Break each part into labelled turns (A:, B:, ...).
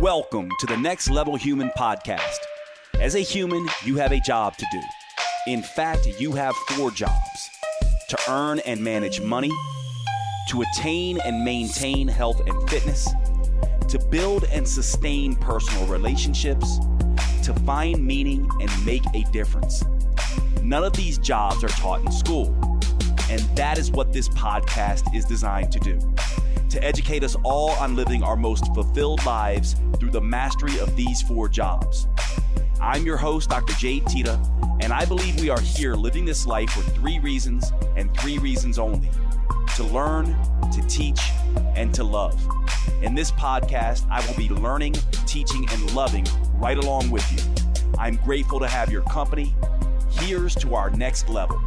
A: Welcome to the Next Level Human podcast. As a human, you have a job to do. In fact, you have 4 jobs: to earn and manage money, to attain and maintain health and fitness, to build and sustain personal relationships, to find meaning and make a difference. None of these jobs are taught in school, and that is what this podcast is designed to do. To educate us all on living our most fulfilled lives through the mastery of these 4 jobs. I'm your host, Dr. Jade Teta, and I believe we are here living this life for 3 reasons and 3 reasons only: to learn, to teach, and to love. In this podcast, I will be learning, teaching, and loving right along with you. I'm grateful to have your company. Here's to our next level.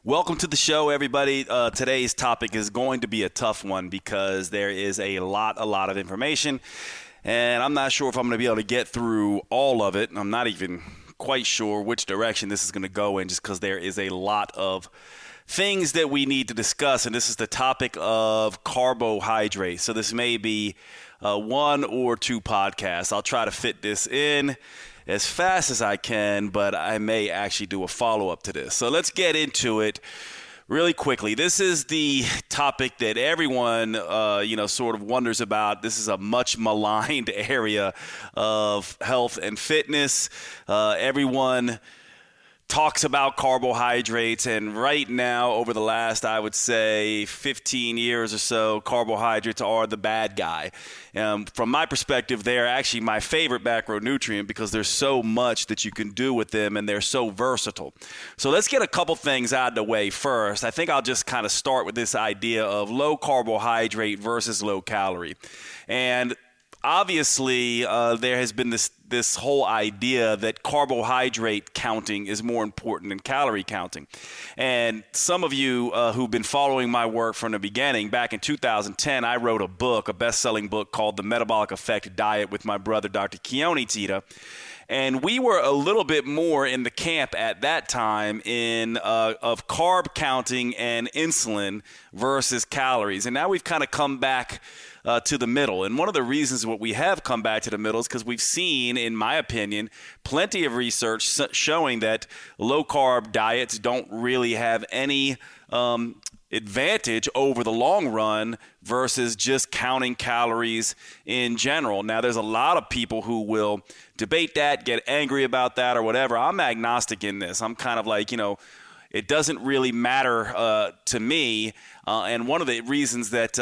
A: Welcome to the show, everybody. Today's topic is going to be a tough one because there is a lot of information, and I'm not sure if I'm going to be able to get through all of it. I'm not even quite sure which direction this is going to go in, just because there is a lot of things that we need to discuss, and this is the topic of carbohydrates. So this may be 1 or 2 podcasts. I'll try to fit this in as fast as I can, but I may actually do a follow-up to this. So let's get into it really quickly. This is the topic that everyone, sort of wonders about. This is a much maligned area of health and fitness. Everyone talks about carbohydrates, and right now, over the last, I would say, 15 years or so, carbohydrates are the bad guy. From my perspective, they're actually my favorite macronutrient because there's so much that you can do with them, and they're so versatile. So let's get a couple things out of the way first. I think I'll just kind of start with this idea of low carbohydrate versus low calorie. And obviously, there has been this whole idea that carbohydrate counting is more important than calorie counting. And some of you who've been following my work from the beginning, back in 2010, I wrote a best-selling book called The Metabolic Effect Diet with my brother, Dr. Jade Teta. And we were a little bit more in the camp at that time of carb counting and insulin versus calories. And now we've kind of come back to the middle. And one of the reasons what we have come back to the middle is because we've seen, in my opinion, plenty of research showing that low-carb diets don't really have any advantage over the long run versus just counting calories in general. Now, there's a lot of people who will debate that, get angry about that or whatever. I'm agnostic in this. I'm kind of like, it doesn't really matter to me. And one of the reasons that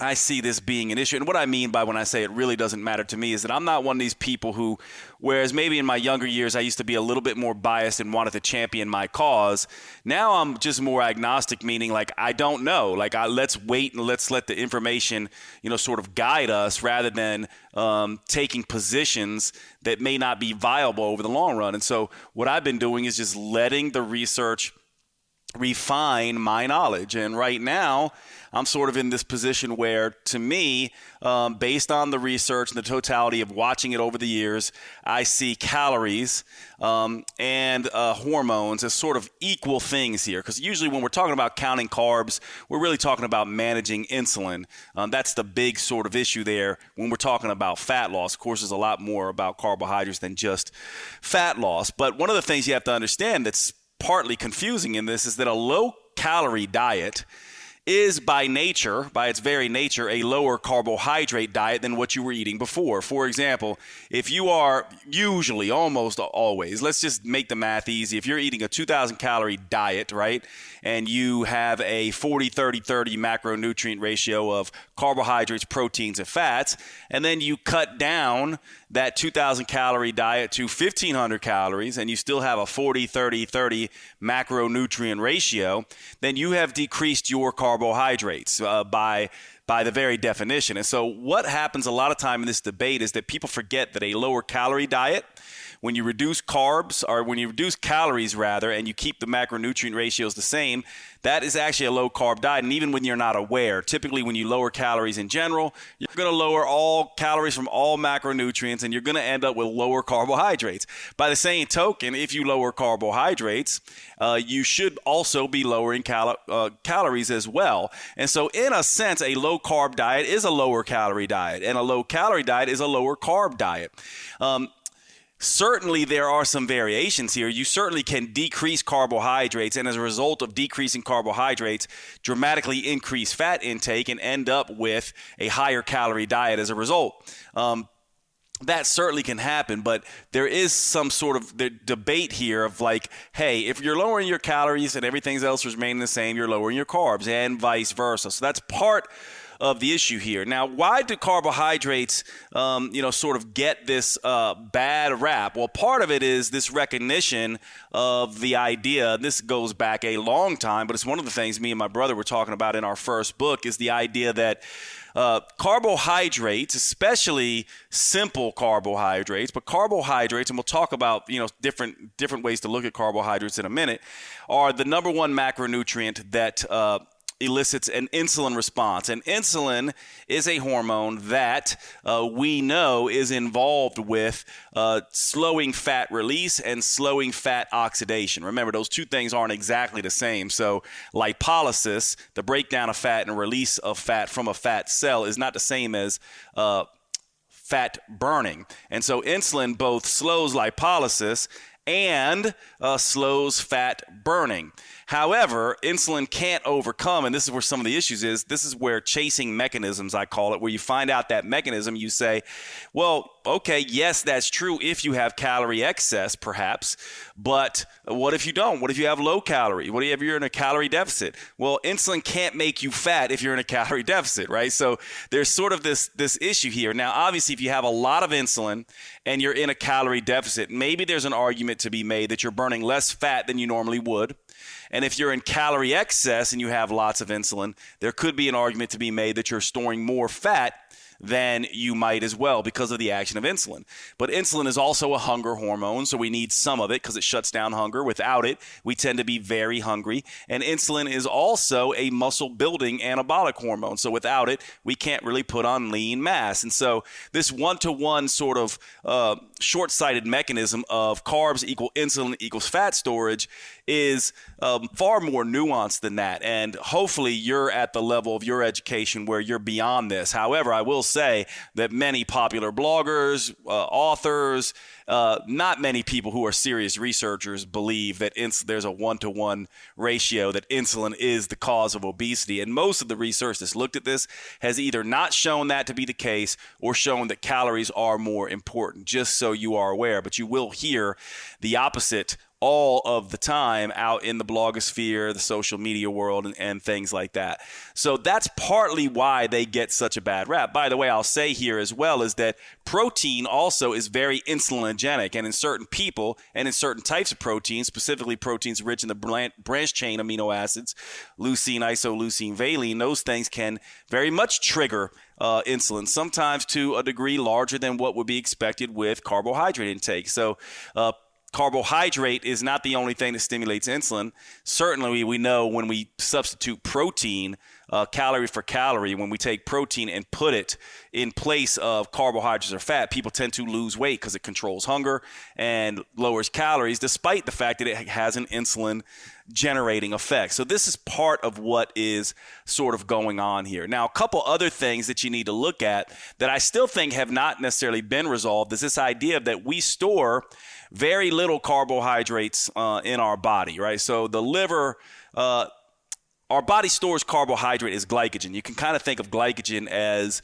A: I see this being an issue, and what I mean by when I say it really doesn't matter to me is that I'm not one of these people who, whereas maybe in my younger years I used to be a little bit more biased and wanted to champion my cause, now I'm just more agnostic, meaning like I don't know. Like let's wait and let's let the information, sort of guide us rather than taking positions that may not be viable over the long run. And so what I've been doing is just letting the research refine my knowledge. And right now, I'm sort of in this position where, to me, based on the research and the totality of watching it over the years, I see calories and hormones as sort of equal things here. Because usually when we're talking about counting carbs, we're really talking about managing insulin. That's the big sort of issue there when we're talking about fat loss. Of course, there's a lot more about carbohydrates than just fat loss. But one of the things you have to understand that's partly confusing in this is that a low-calorie diet is by its very nature, a lower carbohydrate diet than what you were eating before. For example, if you are usually, almost always, let's just make the math easy. If you're eating a 2,000 calorie diet, right, and you have a 40-30-30 macronutrient ratio of carbohydrates, proteins, and fats, and then you cut down that 2,000 calorie diet to 1,500 calories, and you still have a 40-30-30 macronutrient ratio, then you have decreased your carbohydrates by the very definition. And so what happens a lot of time in this debate is that people forget that a lower calorie diet when you reduce carbs, or when you reduce calories rather, and you keep the macronutrient ratios the same, that is actually a low carb diet. And even when you're not aware, typically when you lower calories in general, you're going to lower all calories from all macronutrients, and you're going to end up with lower carbohydrates. By the same token, if you lower carbohydrates, you should also be lowering calories as well. And so in a sense, a low carb diet is a lower calorie diet, and a low calorie diet is a lower carb diet. Certainly, there are some variations here. You certainly can decrease carbohydrates, and as a result of decreasing carbohydrates, dramatically increase fat intake and end up with a higher calorie diet as a result. That certainly can happen, but there is some sort of debate here of like, hey, if you're lowering your calories and everything else is remaining the same, you're lowering your carbs, and vice versa. So that's part of the issue here. Now, why do carbohydrates, sort of get this bad rap? Well, part of it is this recognition of the idea. This goes back a long time, but it's one of the things me and my brother were talking about in our first book, is the idea that carbohydrates, especially simple carbohydrates, but carbohydrates, and we'll talk about different ways to look at carbohydrates in a minute, are the number one macronutrient that elicits an insulin response. And insulin is a hormone that we know is involved with slowing fat release and slowing fat oxidation. Remember, those two things aren't exactly the same. So lipolysis, the breakdown of fat and release of fat from a fat cell, is not the same as fat burning. And so insulin both slows lipolysis and slows fat burning. However, insulin can't overcome, and this is where some of the issues is, this is where chasing mechanisms, I call it, where you find out that mechanism, you say, well, okay, yes, that's true if you have calorie excess, perhaps, but what if you don't? What if you have low calorie? What if you're in a calorie deficit? Well, insulin can't make you fat if you're in a calorie deficit, right? So there's sort of this issue here. Now, obviously, if you have a lot of insulin and you're in a calorie deficit, maybe there's an argument to be made that you're burning less fat than you normally would. And if you're in calorie excess and you have lots of insulin, there could be an argument to be made that you're storing more fat than you might as well because of the action of insulin. But insulin is also a hunger hormone, so we need some of it because it shuts down hunger. Without it, we tend to be very hungry. And insulin is also a muscle-building anabolic hormone, so without it, we can't really put on lean mass. And so this one-to-one sort of short-sighted mechanism of carbs equal insulin equals fat storage is far more nuanced than that. And hopefully you're at the level of your education where you're beyond this. However, I will say that many popular bloggers, authors, not many people who are serious researchers believe that there's a one-to-one ratio, that insulin is the cause of obesity. And most of the research that's looked at this has either not shown that to be the case or shown that calories are more important, just so you are aware. But you will hear the opposite all of the time out in the blogosphere, the social media world, and things like that. So that's partly why they get such a bad rap. By the way, I'll say here as well is that protein also is very insulinogenic, and in certain people and in certain types of proteins, specifically proteins rich in the branch chain amino acids, leucine, isoleucine, valine, those things can very much trigger insulin, sometimes to a degree larger than what would be expected with carbohydrate intake. So carbohydrate is not the only thing that stimulates insulin. Certainly, we know when we substitute protein, calorie for calorie, when we take protein and put it in place of carbohydrates or fat, people tend to lose weight because it controls hunger and lowers calories, despite the fact that it has an insulin generating effect. So this is part of what is sort of going on here. Now, a couple other things that you need to look at that I still think have not necessarily been resolved is this idea that we store very little carbohydrates in our body, right? So the liver, our body stores carbohydrate as glycogen. You can kind of think of glycogen as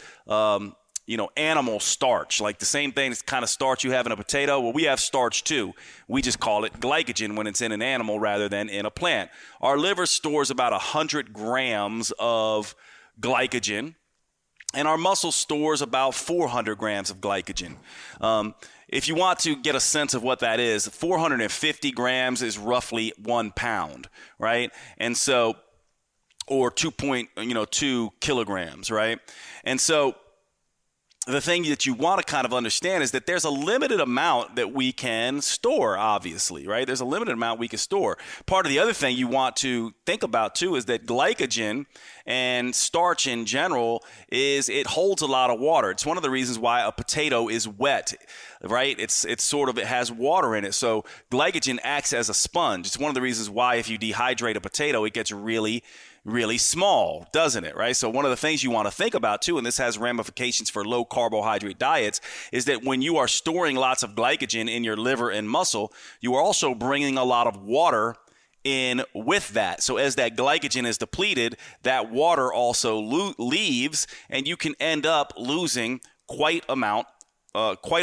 A: animal starch, like the same thing as kind of starch you have in a potato. Well, we have starch too. We just call it glycogen when it's in an animal rather than in a plant. Our liver stores about 100 grams of glycogen, and our muscle stores about 400 grams of glycogen. If you want to get a sense of what that is, 450 grams is roughly 1 pound, right? And so, or 2.2 kilograms, right? And so the thing that you want to kind of understand is that there's a limited amount that we can store, obviously, right? There's a limited amount we can store. Part of the other thing you want to think about, too, is that glycogen and starch in general it holds a lot of water. It's one of the reasons why a potato is wet, right? It has water in it. So glycogen acts as a sponge. It's one of the reasons why if you dehydrate a potato, it gets really small, doesn't it, right? So one of the things you want to think about too, and this has ramifications for low carbohydrate diets, is that when you are storing lots of glycogen in your liver and muscle, you are also bringing a lot of water in with that. So as that glycogen is depleted, that water also leaves, and you can end up losing quite a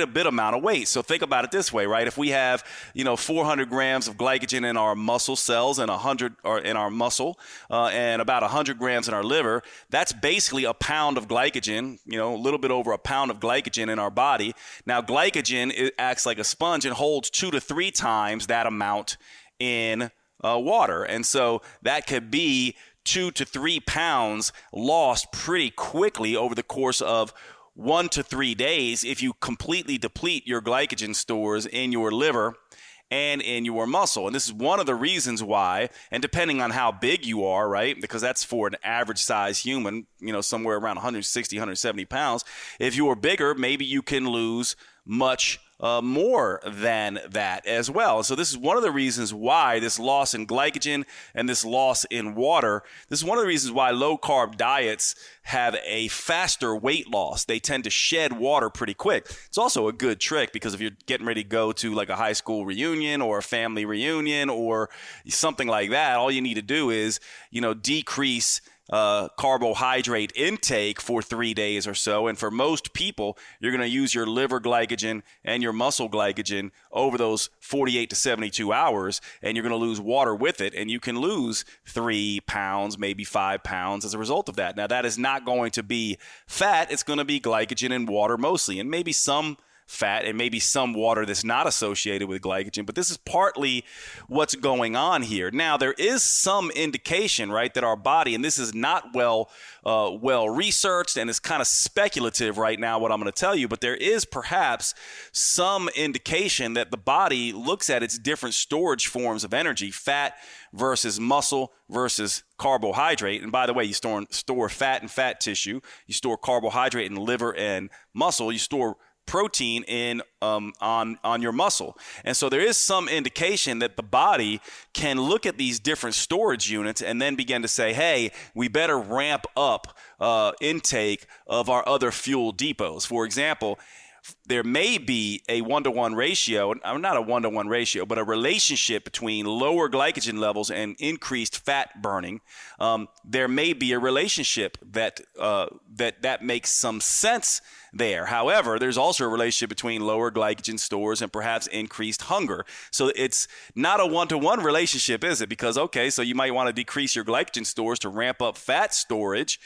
A: bit amount of weight. So think about it this way, right? If we have, 400 grams of glycogen in our muscle cells and 100 or in our muscle and about 100 grams in our liver, that's basically a pound of glycogen, a little bit over a pound of glycogen in our body. Now, glycogen acts like a sponge and holds 2 to 3 times that amount in water. And so that could be 2 to 3 pounds lost pretty quickly over the course of 1 to 3 days if you completely deplete your glycogen stores in your liver and in your muscle. And this is one of the reasons why, and depending on how big you are, right, because that's for an average size human, somewhere around 160, 170 pounds. If you are bigger, maybe you can lose much more than that as well. So this is one of the reasons why this loss in glycogen and this loss in water, this is one of the reasons why low carb diets have a faster weight loss. They tend to shed water pretty quick. It's also a good trick because if you're getting ready to go to like a high school reunion or a family reunion or something like that, all you need to do is, decrease carbohydrate intake for 3 days or so. And for most people, you're going to use your liver glycogen and your muscle glycogen over those 48 to 72 hours, and you're going to lose water with it. And you can lose 3 pounds, maybe 5 pounds as a result of that. Now, that is not going to be fat. It's going to be glycogen and water mostly, and maybe some fat and maybe some water that's not associated with glycogen. But this is partly what's going on here. Now, there is some indication, right, that our body, and this is not well researched and it's kind of speculative right now what I'm going to tell you, but there is perhaps some indication that the body looks at its different storage forms of energy, fat versus muscle versus carbohydrate. And by the way, you store fat in fat tissue, you store carbohydrate in liver and muscle, you store protein in on your muscle. And so there is some indication that the body can look at these different storage units and then begin to say, hey, we better ramp up intake of our other fuel depots. For example, there may be a 1-to-1 ratio, not a 1-to-1 ratio, but a relationship between lower glycogen levels and increased fat burning. There may be a relationship that makes some sense there. However, there's also a relationship between lower glycogen stores and perhaps increased hunger. So it's not a 1-to-1 relationship, is it? Because, okay, so you might want to decrease your glycogen stores to ramp up fat storage,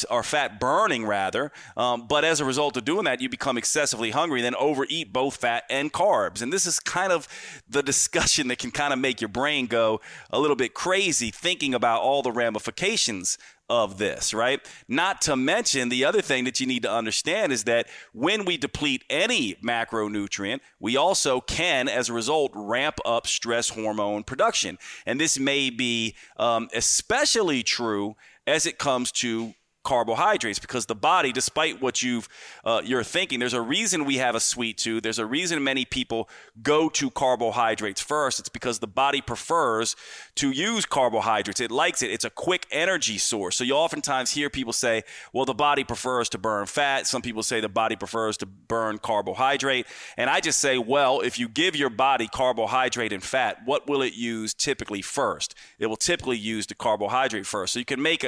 A: or fat burning rather. But as a result of doing that, you become excessively hungry, then overeat both fat and carbs. And this is kind of the discussion that can kind of make your brain go a little bit crazy thinking about all the ramifications of this, right? Not to mention the other thing that you need to understand is that when we deplete any macronutrient, we also can, as a result, ramp up stress hormone production. And this may be especially true as it comes to carbohydrates, because the body, despite what you're thinking, there's a reason we have a sweet tooth. There's a reason many people go to carbohydrates first. It's because the body prefers to use carbohydrates. It likes it. It's a quick energy source. So you oftentimes hear people say, well, the body prefers to burn fat. Some people say the body prefers to burn carbohydrate. And I just say, well, if you give your body carbohydrate and fat, what will it use typically first? It will typically use the carbohydrate first. So you can make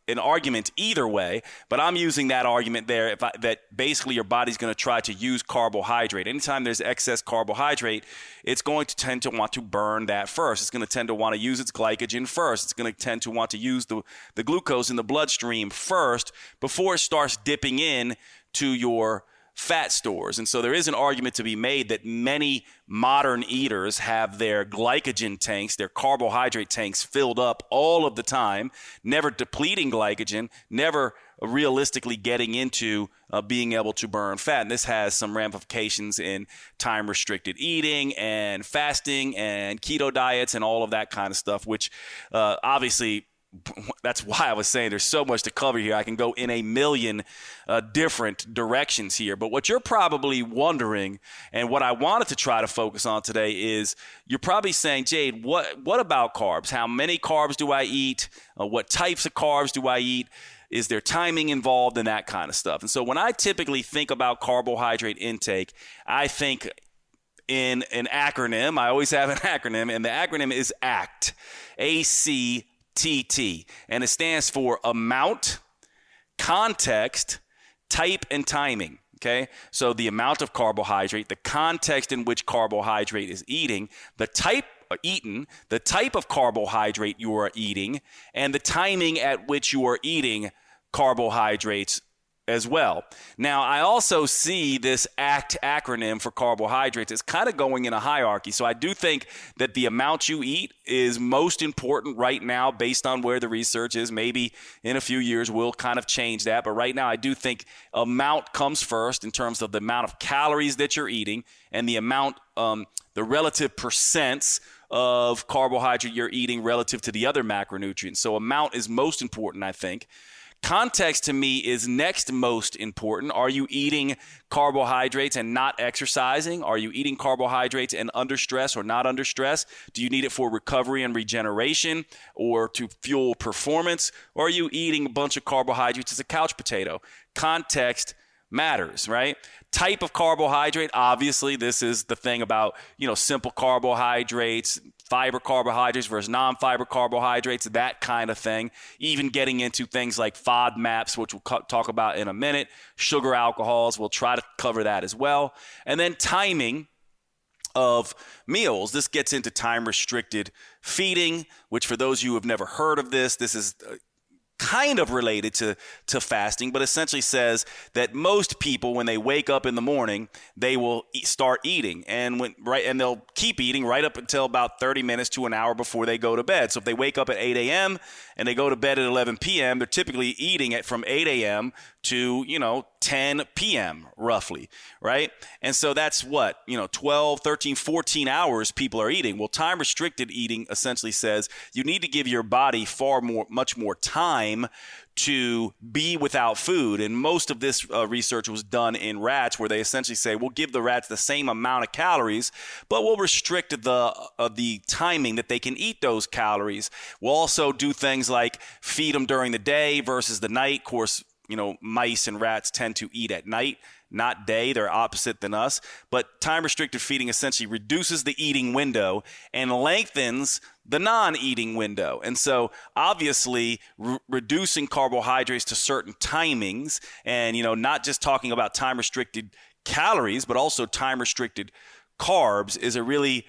A: an argument either way, but I'm using that argument there that basically your body's going to try to use carbohydrate. Anytime there's excess carbohydrate, it's going to tend to want to burn that first. It's going to tend to want to use its glycogen first. It's going to tend to want to use the glucose in the bloodstream first before it starts dipping in to your fat stores. And so there is an argument to be made that many modern eaters have their glycogen tanks, their carbohydrate tanks filled up all of the time, never depleting glycogen, never realistically getting into being able to burn fat. And this has some ramifications in time-restricted eating and fasting and keto diets and all of that kind of stuff, which obviously that's why I was saying there's so much to cover here. I can go in a million different directions here. But what you're probably wondering, and what I wanted to try to focus on today, is you're probably saying, Jade, what about carbs? How many carbs do I eat? What types of carbs do I eat? Is there timing involved and that kind of stuff? And so when I typically think about carbohydrate intake, I think in an acronym. I always have an acronym, and the acronym is ACT, ACTT, and it stands for amount, context, type, and timing. Okay, so the amount of carbohydrate, the context in which carbohydrate is eating, the type the type of carbohydrate you are eating, and the timing at which you are eating carbohydrates as well. Now, I also see this ACT acronym for carbohydrates as kind of going in a hierarchy. So I do think that the amount you eat is most important right now based on where the research is. Maybe in a few years we'll kind of change that. But right now I do think amount comes first in terms of the amount of calories that you're eating and the amount, the relative percents of carbohydrate you're eating relative to the other macronutrients. So amount is most important, I think. Context to me is next most important. Are you eating carbohydrates and not exercising? Are you eating carbohydrates and under stress or not under stress? Do you need it for recovery and regeneration or to fuel performance? Or are you eating a bunch of carbohydrates as a couch potato? Context matters, right? Type of carbohydrate, obviously, this is the thing about, simple carbohydrates, fiber carbohydrates versus non-fiber carbohydrates, that kind of thing. Even getting into things like FODMAPs, which we'll talk about in a minute, sugar alcohols, we'll try to cover that as well. And then timing of meals. This gets into time-restricted feeding, which for those of you who have never heard of this is kind of related to fasting, but essentially says that most people, when they wake up in the morning, they will start eating, and they'll keep eating right up until about 30 minutes to an hour before they go to bed. So if they wake up at 8 a.m. and they go to bed at 11 p.m., they're typically eating it from 8 a.m. to 10 p.m. roughly, right? And so that's 12, 13, 14 hours people are eating. Well, time-restricted eating essentially says you need to give your body much more time to be without food. And most of this research was done in rats, where they essentially say, we'll give the rats the same amount of calories, but we'll restrict the timing that they can eat those calories. We'll also do things like feed them during the day versus the night. Of course, mice and rats tend to eat at night, not day. They're opposite than us. But time-restricted feeding essentially reduces the eating window and lengthens the non-eating window. And so obviously reducing carbohydrates to certain timings and, not just talking about time-restricted calories, but also time-restricted carbs is a really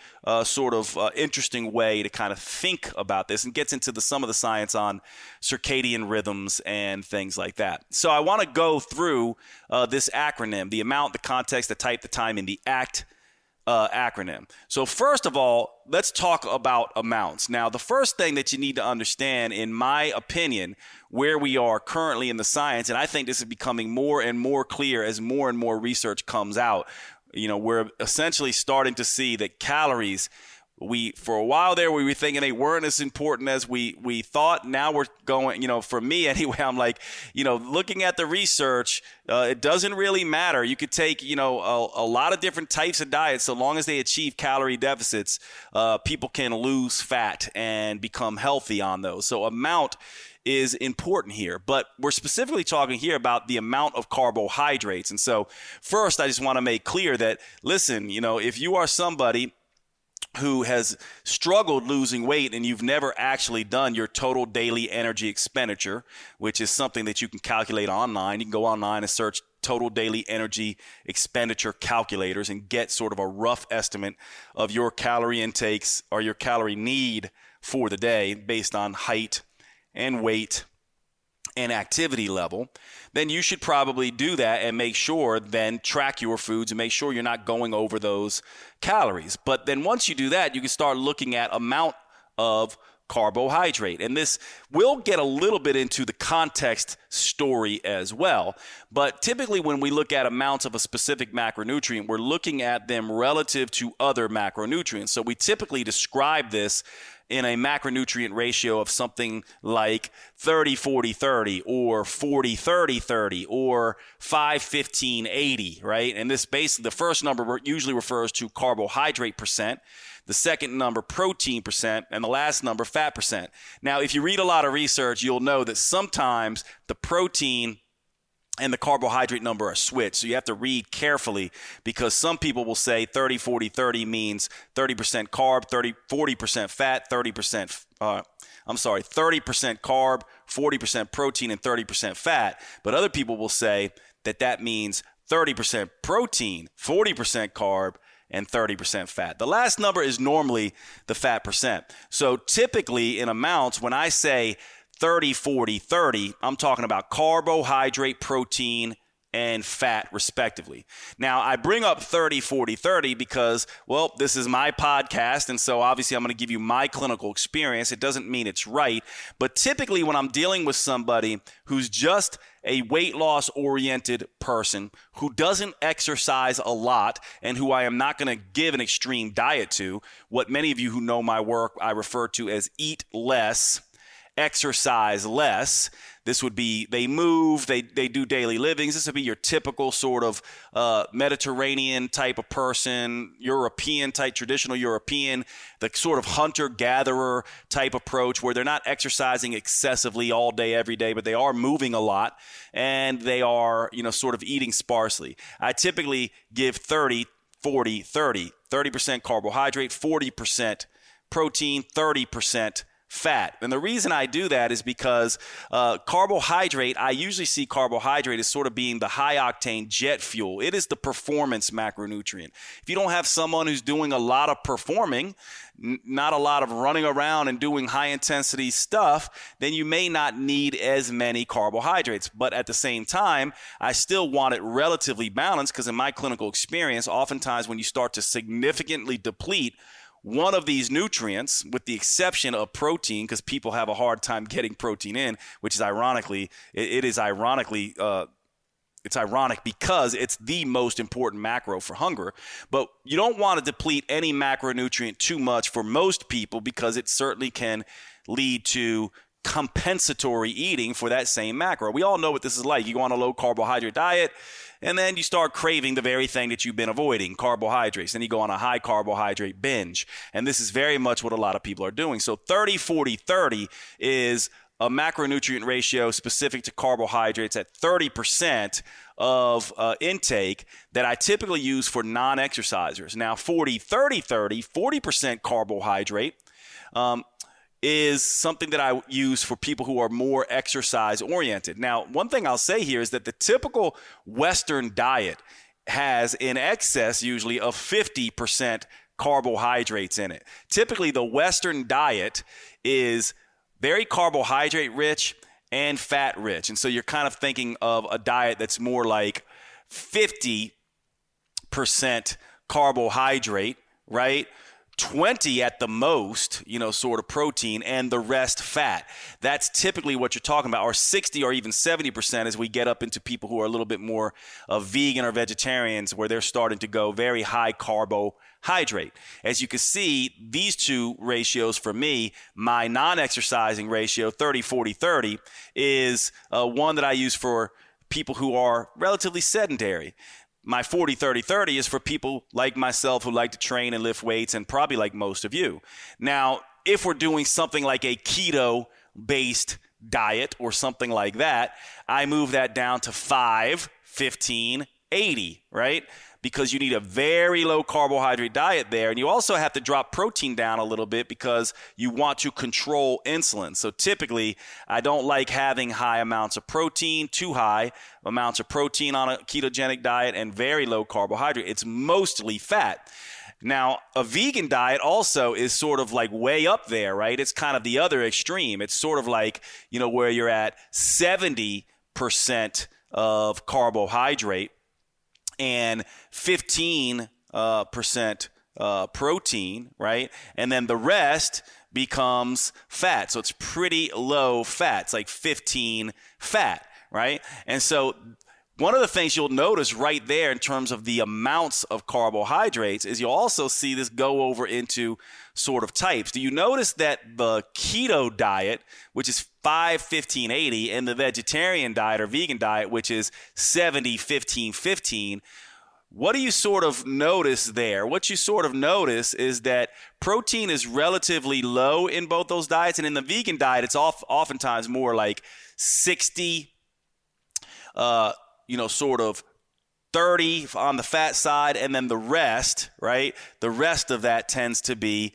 A: interesting way to kind of think about this, and gets into some of the science on circadian rhythms and things like that. So I want to go through this acronym: the amount, the context, the type, the time, and the ACT acronym. So first of all, let's talk about amounts. Now, the first thing that you need to understand, in my opinion, where we are currently in the science, and I think this is becoming more and more clear as more and more research comes out, we're essentially starting to see that calories, for a while there, we were thinking they weren't as important as we thought. Now we're going, for me anyway, I'm like, looking at the research, it doesn't really matter. You could take, a lot of different types of diets. So long as they achieve calorie deficits, people can lose fat and become healthy on those. So amount is important here, but we're specifically talking here about the amount of carbohydrates. And so first, I just want to make clear that, listen, if you are somebody who has struggled losing weight and you've never actually done your total daily energy expenditure, which is something that you can calculate online. You can go online and search total daily energy expenditure calculators and get sort of a rough estimate of your calorie intakes or your calorie need for the day based on height and weight and activity level, then you should probably do that and make sure, then track your foods and make sure you're not going over those calories. But then once you do that, you can start looking at amount of carbohydrate. And this will get a little bit into the context story as well. But typically when we look at amounts of a specific macronutrient, we're looking at them relative to other macronutrients. So we typically describe this in a macronutrient ratio of something like 30-40-30 or 40-30-30 or 5-15-80, right? And this basically, the first number usually refers to carbohydrate percent, the second number protein percent, and the last number fat percent. Now, if you read a lot of research, you'll know that sometimes the protein and the carbohydrate number are switched. So you have to read carefully, because some people will say 30-40-30 means 30% carb, 40% fat, 30% carb, 40% protein, and 30% fat. But other people will say that means 30% protein, 40% carb, and 30% fat. The last number is normally the fat percent. So typically in amounts, when I say 30-40-30, I'm talking about carbohydrate, protein, and fat respectively. Now, I bring up 30-40-30 because, well, this is my podcast, and so obviously I'm going to give you my clinical experience. It doesn't mean it's right, but typically when I'm dealing with somebody who's just a weight loss oriented person who doesn't exercise a lot and who I am not going to give an extreme diet to, what many of you who know my work I refer to as eat less, exercise less. This would be, they move, they do daily livings. This would be your typical sort of Mediterranean type of person, European type, traditional European, the sort of hunter-gatherer type approach where they're not exercising excessively all day, every day, but they are moving a lot and they are, sort of eating sparsely. I typically give 30-40-30, 30% carbohydrate, 40% protein, 30% fat. And the reason I do that is because carbohydrate, I usually see carbohydrate as sort of being the high octane jet fuel. It is the performance macronutrient. If you don't have someone who's doing a lot of performing, not a lot of running around and doing high intensity stuff, then you may not need as many carbohydrates. But at the same time, I still want it relatively balanced, because in my clinical experience, oftentimes when you start to significantly deplete one of these nutrients, with the exception of protein, because people have a hard time getting protein in, which is it's ironic because it's the most important macro for hunger. But you don't want to deplete any macronutrient too much for most people, because it certainly can lead to compensatory eating for that same macro. We all know what this is like. You go on a low carbohydrate diet, and then you start craving the very thing that you've been avoiding, carbohydrates. Then you go on a high carbohydrate binge. And this is very much what a lot of people are doing. So 30-40-30 is a macronutrient ratio specific to carbohydrates at 30% of intake that I typically use for non-exercisers. Now, 40-30-30, 40% carbohydrate, is something that I use for people who are more exercise oriented. Now, one thing I'll say here is that the typical Western diet has in excess usually of 50% carbohydrates in it. Typically, the Western diet is very carbohydrate rich and fat rich. And so you're kind of thinking of a diet that's more like 50% carbohydrate, right? 20 at the most, sort of protein, and the rest fat. That's typically what you're talking about, or 60 or even 70% as we get up into people who are a little bit more vegan or vegetarians, where they're starting to go very high carbohydrate. As you can see, these two ratios for me, my non-exercising ratio, 30-40-30, is one that I use for people who are relatively sedentary. My 40-30-30 is for people like myself who like to train and lift weights, and probably like most of you. Now, if we're doing something like a keto-based diet or something like that, I move that down to 5-15-80, right? Because you need a very low carbohydrate diet there. And you also have to drop protein down a little bit because you want to control insulin. So typically, I don't like having high amounts of protein, too high amounts of protein on a ketogenic diet, and very low carbohydrate. It's mostly fat. Now, a vegan diet also is sort of like way up there, right? It's kind of the other extreme. It's sort of like, where you're at 70% of carbohydrate and 15% protein, right? And then the rest becomes fat. So it's pretty low fat. It's like 15 fat, right? And so one of the things you'll notice right there in terms of the amounts of carbohydrates is you'll also see this go over into sort of types. Do you notice that the keto diet, which is 5, 15, 80, and the vegetarian diet or vegan diet, which is 70, 15, 15, what do you sort of notice there? What you sort of notice is that protein is relatively low in both those diets, and in the vegan diet, it's oftentimes more like 60, sort of 30 on the fat side, and then the rest, right? The rest of that tends to be,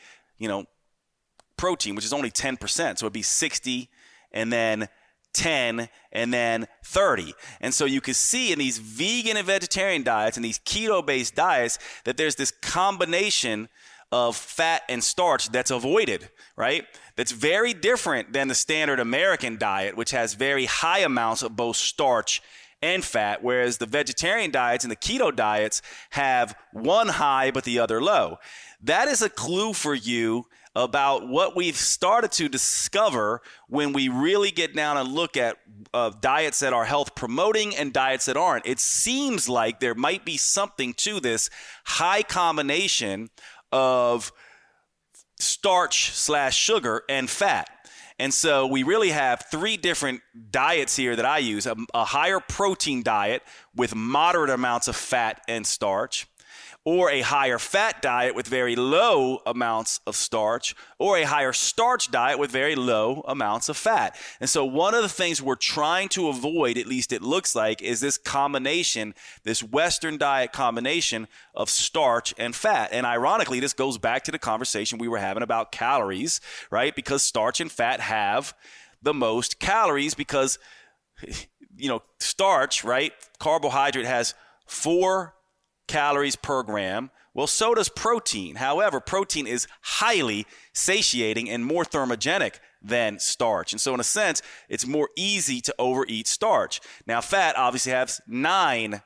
A: protein, which is only 10%. So it'd be 60 and then 10 and then 30. And so you can see in these vegan and vegetarian diets and these keto-based diets that there's this combination of fat and starch that's avoided, right? That's very different than the standard American diet, which has very high amounts of both starch and fat, whereas the vegetarian diets and the keto diets have one high but the other low. That is a clue for you about what we've started to discover when we really get down and look at diets that are health promoting and diets that aren't. It seems like there might be something to this high combination of starch/sugar and fat. And so we really have 3 different diets here that I use. A higher protein diet with moderate amounts of fat and starch, or a higher fat diet with very low amounts of starch, or a higher starch diet with very low amounts of fat. And so one of the things we're trying to avoid, at least it looks like, is this combination, this Western diet combination of starch and fat. And ironically, this goes back to the conversation we were having about calories, right? Because starch and fat have the most calories because, starch, right? Carbohydrate has 4 calories per gram. Well, so does protein. However, protein is highly satiating and more thermogenic than starch. And so in a sense, it's more easy to overeat starch. Now, fat obviously has 9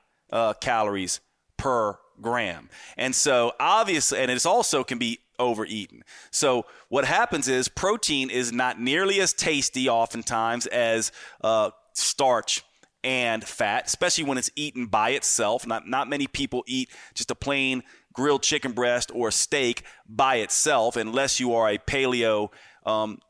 A: calories per gram. And so obviously, and it also can be overeaten. So what happens is protein is not nearly as tasty oftentimes as starch and fat, especially when it's eaten by itself. Not many people eat just a plain grilled chicken breast or a steak by itself unless you are a paleo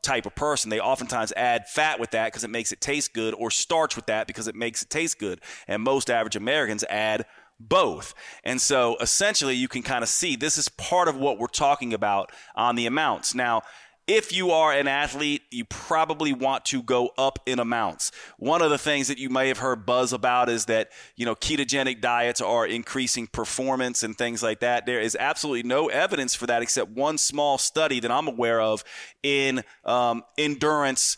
A: type of person. They oftentimes add fat with that because it makes it taste good, or starch with that because it makes it taste good. And most average Americans add both. And so essentially you can kind of see this is part of what we're talking about on the amounts. Now, if you are an athlete, you probably want to go up in amounts. One of the things that you may have heard buzz about is that, ketogenic diets are increasing performance and things like that. There is absolutely no evidence for that except one small study that I'm aware of in endurance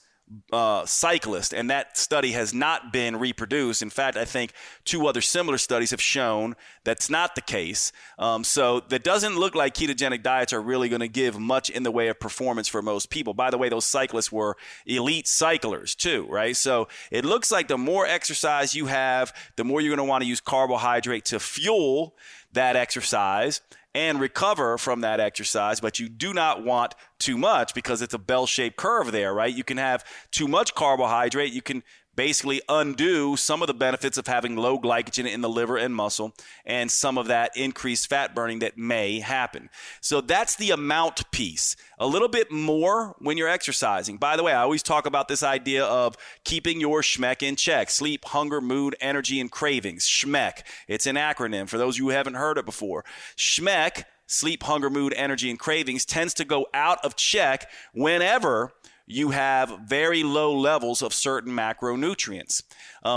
A: cyclist, and that study has not been reproduced. In fact, I think 2 other similar studies have shown that's not the case. So that doesn't look like ketogenic diets are really going to give much in the way of performance for most people. By the way, those cyclists were elite cyclers too, right? So it looks like the more exercise you have, the more you're going to want to use carbohydrate to fuel that exercise and recover from that exercise, but you do not want too much because it's a bell-shaped curve there, right? You can have too much carbohydrate. You can basically undo some of the benefits of having low glycogen in the liver and muscle and some of that increased fat burning that may happen. So that's the amount piece. A little bit more when you're exercising. By the way, I always talk about this idea of keeping your SHMEC in check. Sleep, hunger, mood, energy, and cravings. SHMEC. It's an acronym for those of you who haven't heard it before. SHMEC, sleep, hunger, mood, energy, and cravings, tends to go out of check whenever you have very low levels of certain macronutrients.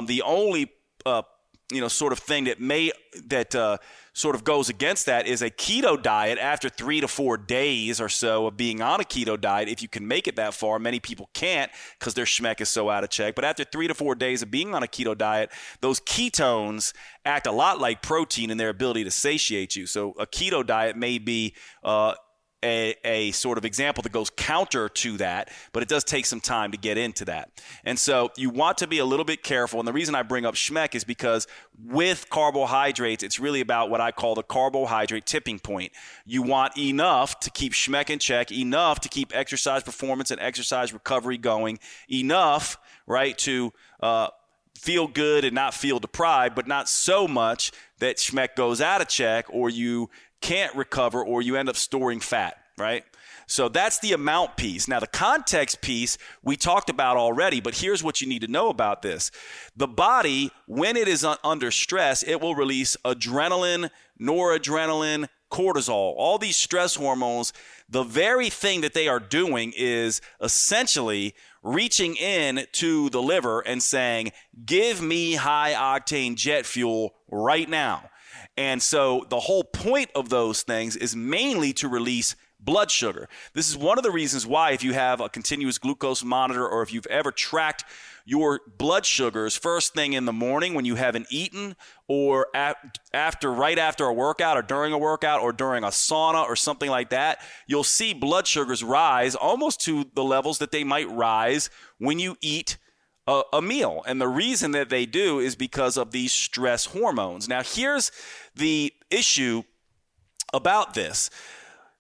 A: The only sort of thing that sort of goes against that is a keto diet after 3 to 4 days or so of being on a keto diet. If you can make it that far, many people can't because their schmeck is so out of check. But after 3 to 4 days of being on a keto diet, those ketones act a lot like protein in their ability to satiate you. So a keto diet may be a sort of example that goes counter to that, but it does take some time to get into that. And so you want to be a little bit careful. And the reason I bring up schmeck is because with carbohydrates, it's really about what I call the carbohydrate tipping point. You want enough to keep schmeck in check, enough to keep exercise performance and exercise recovery going, enough, right, to feel good and not feel deprived, but not so much that schmeck goes out of check or you can't recover or you end up storing fat, right? So that's the amount piece. Now, the context piece we talked about already, but here's what you need to know about this. The body, when it is under stress, it will release adrenaline, noradrenaline, cortisol, all these stress hormones. The very thing that they are doing is essentially reaching in to the liver and saying, give me high octane jet fuel right now. And so the whole point of those things is mainly to release blood sugar. This is one of the reasons why if you have a continuous glucose monitor or if you've ever tracked your blood sugars first thing in the morning when you haven't eaten or right after a workout or during a workout or during a sauna or something like that, you'll see blood sugars rise almost to the levels that they might rise when you eat a meal. And the reason that they do is because of these stress hormones. Now, here's the issue about this.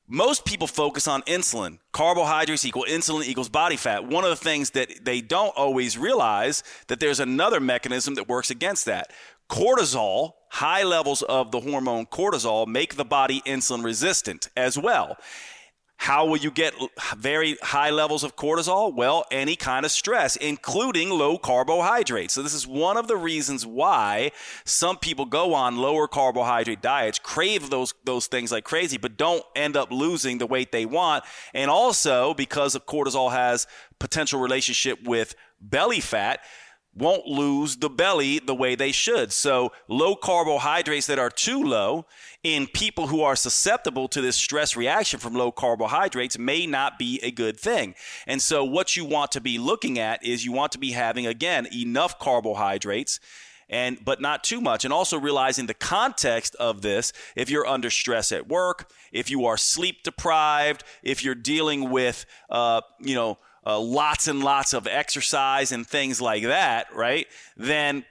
A: Most people focus on insulin. Carbohydrates equal insulin equals body fat. One of the things that they don't always realize that there's another mechanism that works against that. Cortisol, high levels of the hormone cortisol make the body insulin resistant as well. How will you get very high levels of cortisol? Well, any kind of stress, including low carbohydrates. So this is one of the reasons why some people go on lower carbohydrate diets, crave those things like crazy, but don't end up losing the weight they want. And also because of cortisol has potential relationship with belly fat, won't lose the belly the way they should. So low carbohydrates that are too low in people who are susceptible to this stress reaction from low carbohydrates may not be a good thing. And so what you want to be looking at is you want to be having, again, enough carbohydrates but not too much. And also realizing the context of this, if you're under stress at work, if you are sleep deprived, if you're dealing with, lots and lots of exercise and things like that, right? Then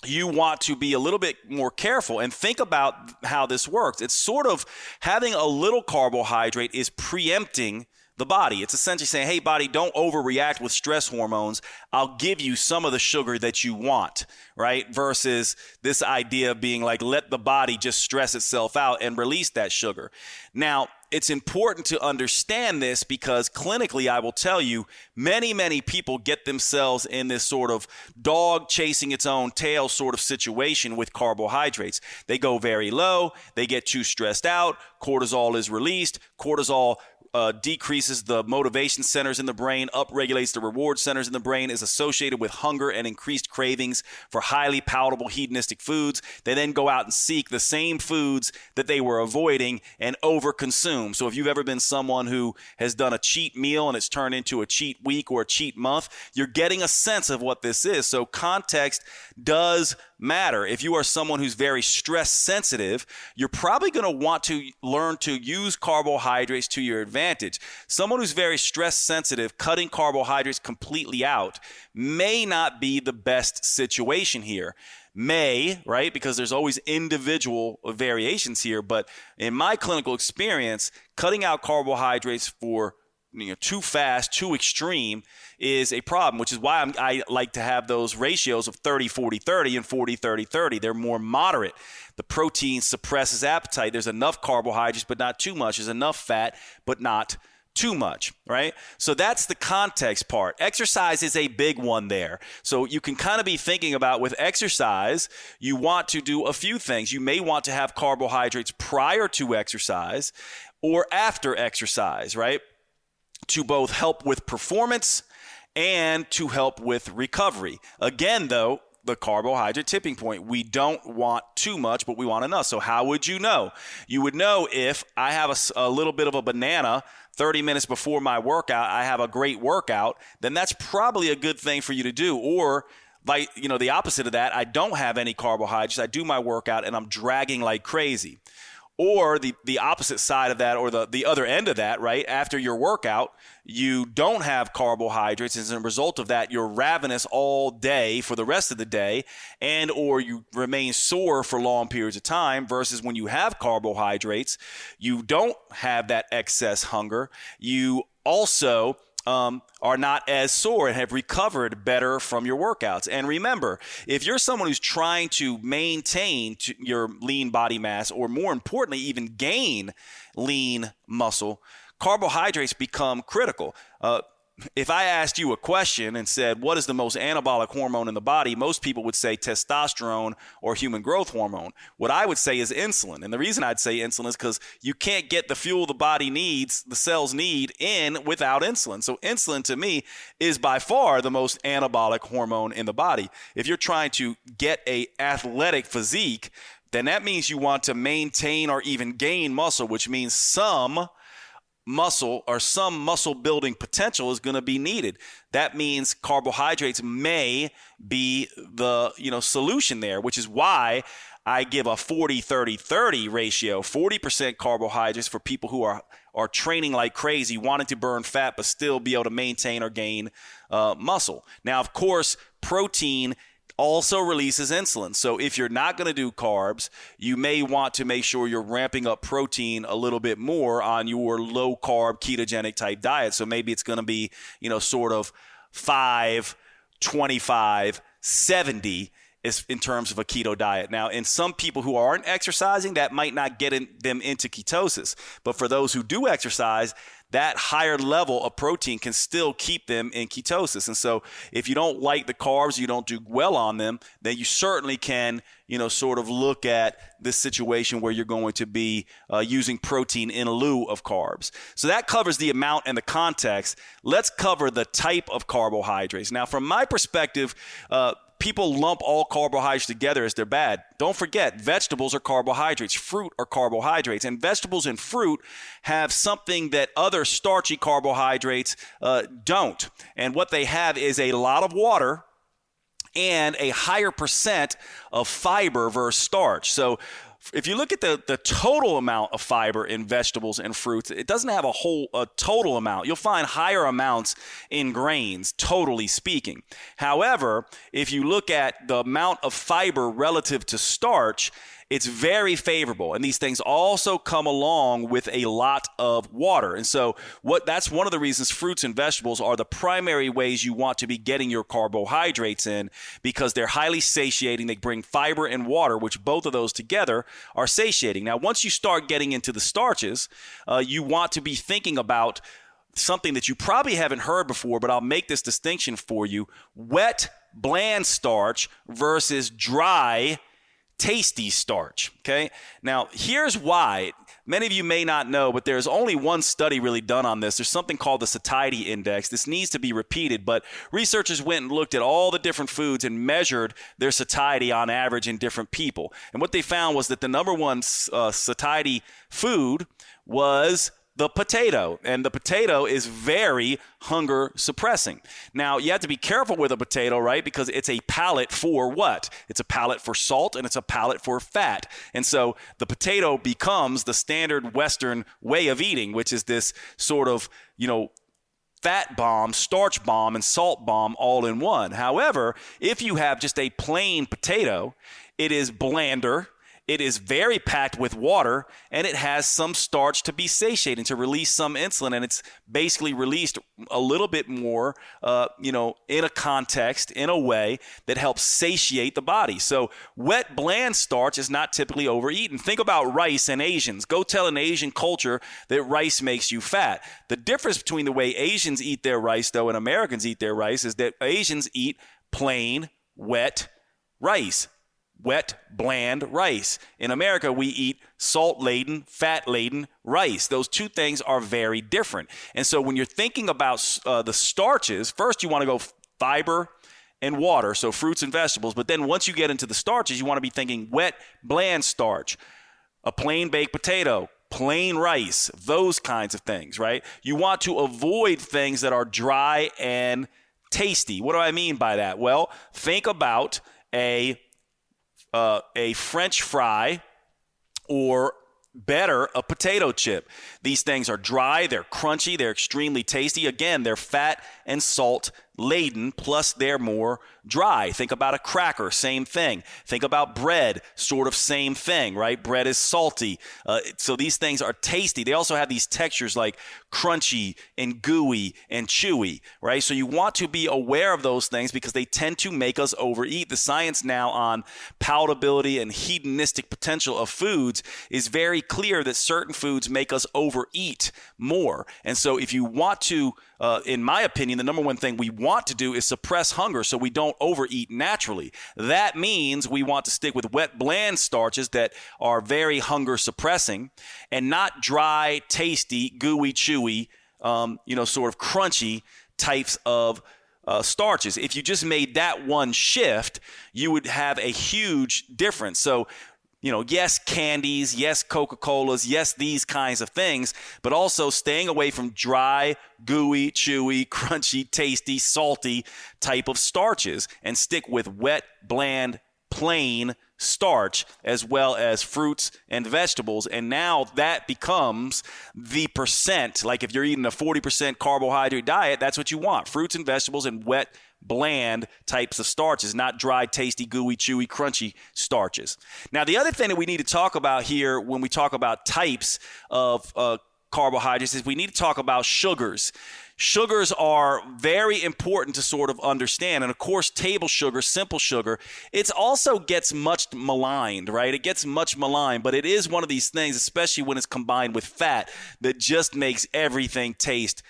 A: you want to be a little bit more careful and think about how this works. It's sort of having a little carbohydrate is preempting the body. It's essentially saying, hey, body, don't overreact with stress hormones. I'll give you some of the sugar that you want, right? Versus this idea of being like, let the body just stress itself out and release that sugar. Now, it's important to understand this because clinically, I will tell you, many, many people get themselves in this sort of dog chasing its own tail sort of situation with carbohydrates. They go very low. They get too stressed out. Cortisol is released. Cortisol decreases the motivation centers in the brain, upregulates the reward centers in the brain, is associated with hunger and increased cravings for highly palatable hedonistic foods. They then go out and seek the same foods that they were avoiding and overconsume. So if you've ever been someone who has done a cheat meal and it's turned into a cheat week or a cheat month, you're getting a sense of what this is. So context does matter. If you are someone who's very stress sensitive, you're probably going to want to learn to use carbohydrates to your advantage. Someone who's very stress sensitive, cutting carbohydrates completely out may not be the best situation here. Right? Because there's always individual variations here. But in my clinical experience, cutting out carbohydrates for too fast, too extreme is a problem, which is why I like to have those ratios of 30-40-30 and 40-30-30. They're more moderate. The protein suppresses appetite. There's enough carbohydrates, but not too much. There's enough fat, but not too much, right? So that's the context part. Exercise is a big one there. So you can kind of be thinking about with exercise, you want to do a few things. You may want to have carbohydrates prior to exercise or after exercise, right? To both help with performance and to help with recovery. Again, though, the carbohydrate tipping point. We don't want too much, but we want enough. So how would you know? You would know if I have a little bit of a banana 30 minutes before my workout, I have a great workout, then that's probably a good thing for you to do. Or like, the opposite of that, I don't have any carbohydrates. I do my workout and I'm dragging like crazy. Or the opposite side of that, or the other end of that, right? After your workout, you don't have carbohydrates. As a result of that, you're ravenous all day for the rest of the day, and or you remain sore for long periods of time, versus when you have carbohydrates, you don't have that excess hunger. You also are not as sore and have recovered better from your workouts. And remember, if you're someone who's trying to maintain your lean body mass, or more importantly, even gain lean muscle, carbohydrates become critical. If I asked you a question and said, what is the most anabolic hormone in the body? Most people would say testosterone or human growth hormone. What I would say is insulin. And the reason I'd say insulin is because you can't get the fuel the body needs, the cells need, in without insulin. So insulin, to me, is by far the most anabolic hormone in the body. If you're trying to get an athletic physique, then that means you want to maintain or even gain muscle, which means some muscle or some muscle building potential is going to be needed. That means carbohydrates may be the solution there, which is why I give a 40-30-30 ratio, 40% carbohydrates for people who are training like crazy, wanting to burn fat but still be able to maintain or gain muscle. Now, of course, protein also releases insulin. So if you're not going to do carbs, you may want to make sure you're ramping up protein a little bit more on your low carb ketogenic type diet. So maybe it's going to be, sort of 5, 25, 70 is in terms of a keto diet. Now, in some people who aren't exercising, that might not get them into ketosis. But for those who do exercise, that higher level of protein can still keep them in ketosis. And so if you don't like the carbs, you don't do well on them, then you certainly can, sort of look at this situation where you're going to be using protein in lieu of carbs. So that covers the amount and the context. Let's cover the type of carbohydrates. Now, from my perspective, people lump all carbohydrates together as they're bad. Don't forget, vegetables are carbohydrates. Fruit are carbohydrates. And vegetables and fruit have something that other starchy carbohydrates don't. And what they have is a lot of water and a higher percent of fiber versus starch. So if you look at the total amount of fiber in vegetables and fruits, it doesn't have a total amount. You'll find higher amounts in grains, totally speaking. However, if you look at the amount of fiber relative to starch, it's very favorable. And these things also come along with a lot of water. And so that's one of the reasons fruits and vegetables are the primary ways you want to be getting your carbohydrates in, because they're highly satiating. They bring fiber and water, which both of those together are satiating. Now, once you start getting into the starches, you want to be thinking about something that you probably haven't heard before, but I'll make this distinction for you: wet, bland starch versus dry, tasty starch. Okay. Now, here's why. Many of you may not know, but there's only one study really done on this. There's something called the satiety index. This needs to be repeated, but researchers went and looked at all the different foods and measured their satiety on average in different people. And what they found was that the number one satiety food was the potato, and the potato is very hunger suppressing. Now, you have to be careful with a potato, right? Because it's a palate for what? It's a palate for salt, and it's a palate for fat. And so the potato becomes the standard Western way of eating, which is this sort of, fat bomb, starch bomb, and salt bomb all in one. However, if you have just a plain potato, it is blander, it is very packed with water, and it has some starch to be satiating, to release some insulin, and it's basically released a little bit more, in a context, in a way that helps satiate the body. So wet, bland starch is not typically overeaten. Think about rice and Asians. Go tell an Asian culture that rice makes you fat. The difference between the way Asians eat their rice, though, and Americans eat their rice is that Asians eat plain, wet rice. Wet, bland rice. In America, we eat salt-laden, fat-laden rice. Those two things are very different. And so when you're thinking about the starches, first you want to go fiber and water, so fruits and vegetables. But then once you get into the starches, you want to be thinking wet, bland starch, a plain baked potato, plain rice, those kinds of things, right? You want to avoid things that are dry and tasty. What do I mean by that? Well, think about a French fry, or better, a potato chip. These things are dry, they're crunchy, they're extremely tasty. Again, they're fat and salt laden, plus they're more dry. Think about a cracker, same thing. Think about bread, sort of same thing, right? Bread is salty. So these things are tasty. They also have these textures like crunchy and gooey and chewy, right? So you want to be aware of those things because they tend to make us overeat. The science now on palatability and hedonistic potential of foods is very clear that certain foods make us overeat more. And so if you want to, in my opinion, the number one thing we want to do is suppress hunger so we don't overeat naturally. That means we want to stick with wet, bland starches that are very hunger suppressing and not dry, tasty, gooey, chewy, sort of crunchy types of starches. If you just made that one shift, you would have a huge difference. So, yes, candies, yes, Coca-Colas, yes, these kinds of things, but also staying away from dry, gooey, chewy, crunchy, tasty, salty type of starches and stick with wet, bland, plain starch as well as fruits and vegetables. And now that becomes the percent. Like if you're eating a 40% carbohydrate diet, that's what you want. Fruits and vegetables and wet, bland types of starches, not dry, tasty, gooey, chewy, crunchy starches. Now, the other thing that we need to talk about here when we talk about types of carbohydrates is we need to talk about sugars. Sugars are very important to sort of understand. And of course, table sugar, simple sugar, it also gets much maligned, right? It gets much maligned, but it is one of these things, especially when it's combined with fat, that just makes everything taste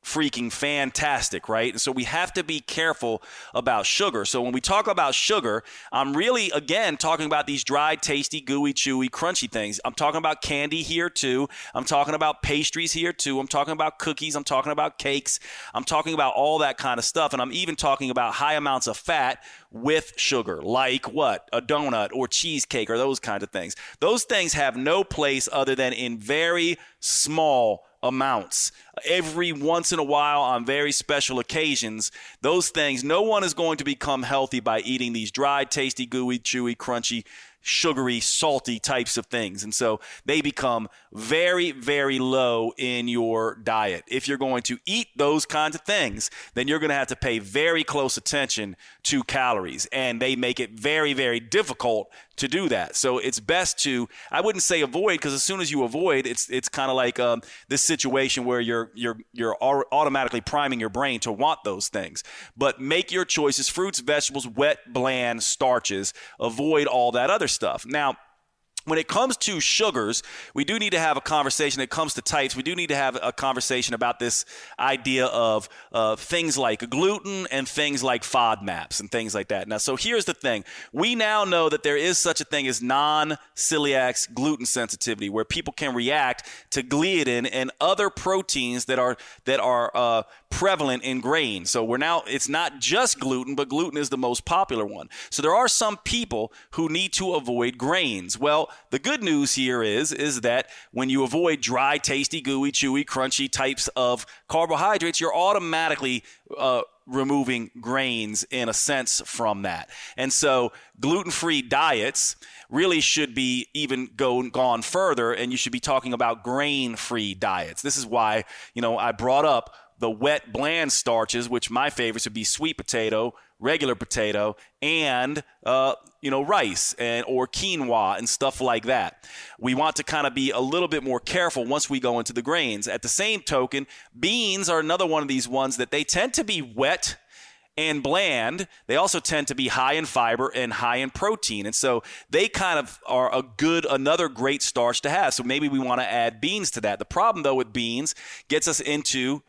A: freaking fantastic, right? And so we have to be careful about sugar. So when we talk about sugar, I'm really, again, talking about these dry, tasty, gooey, chewy, crunchy things. I'm talking about candy here too. I'm talking about pastries here too. I'm talking about cookies. I'm talking about cakes. I'm talking about all that kind of stuff. And I'm even talking about high amounts of fat with sugar, like what? A donut or cheesecake or those kinds of things. Those things have no place other than in very small amounts. Every once in a while, on very special occasions, those things, no one is going to become healthy by eating these dry, tasty, gooey, chewy, crunchy, sugary, salty types of things. And so they become very, very low in your diet. If you're going to eat those kinds of things, then you're going to have to pay very close attention to calories. And they make it very, very difficult to do that. So it's best to, I wouldn't say avoid, because as soon as you avoid, it's kind of like this situation where you're automatically priming your brain to want those things. But make your choices: fruits, vegetables, wet, bland starches. Avoid all that other stuff. Now, when it comes to sugars, we do need to have a conversation. When it comes to types, we do need to have a conversation about this idea of things like gluten and things like FODMAPs and things like that. Now, so here's the thing. We now know that there is such a thing as non-celiac gluten sensitivity, where people can react to gliadin and other proteins that are prevalent in grain. So it's not just gluten, but gluten is the most popular one. So there are some people who need to avoid grains. Well, the good news here is that when you avoid dry, tasty, gooey, chewy, crunchy types of carbohydrates, you're automatically removing grains in a sense from that. And so gluten-free diets really should be even gone further, and you should be talking about grain-free diets. This is why, I brought up the wet, bland starches, which my favorites would be sweet potato, regular potato, and rice or quinoa and stuff like that. We want to kind of be a little bit more careful once we go into the grains. At the same token, beans are another one of these ones that they tend to be wet and bland. They also tend to be high in fiber and high in protein. And so they kind of are another great starch to have. So maybe we want to add beans to that. The problem, though, with beans gets us into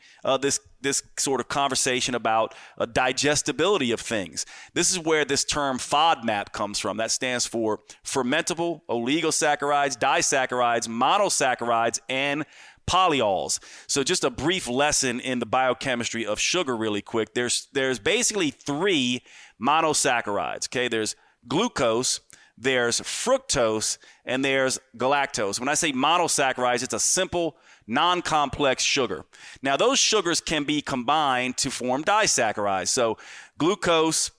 A: this sort of conversation about digestibility of things. This is where this term FODMAP comes from. That stands for fermentable oligosaccharides, disaccharides, monosaccharides, and polyols. So just a brief lesson in the biochemistry of sugar really quick. There's basically 3 monosaccharides, okay? There's glucose, there's fructose, and there's galactose. When I say monosaccharides, it's a simple, non-complex sugar. Now, those sugars can be combined to form disaccharides. So glucose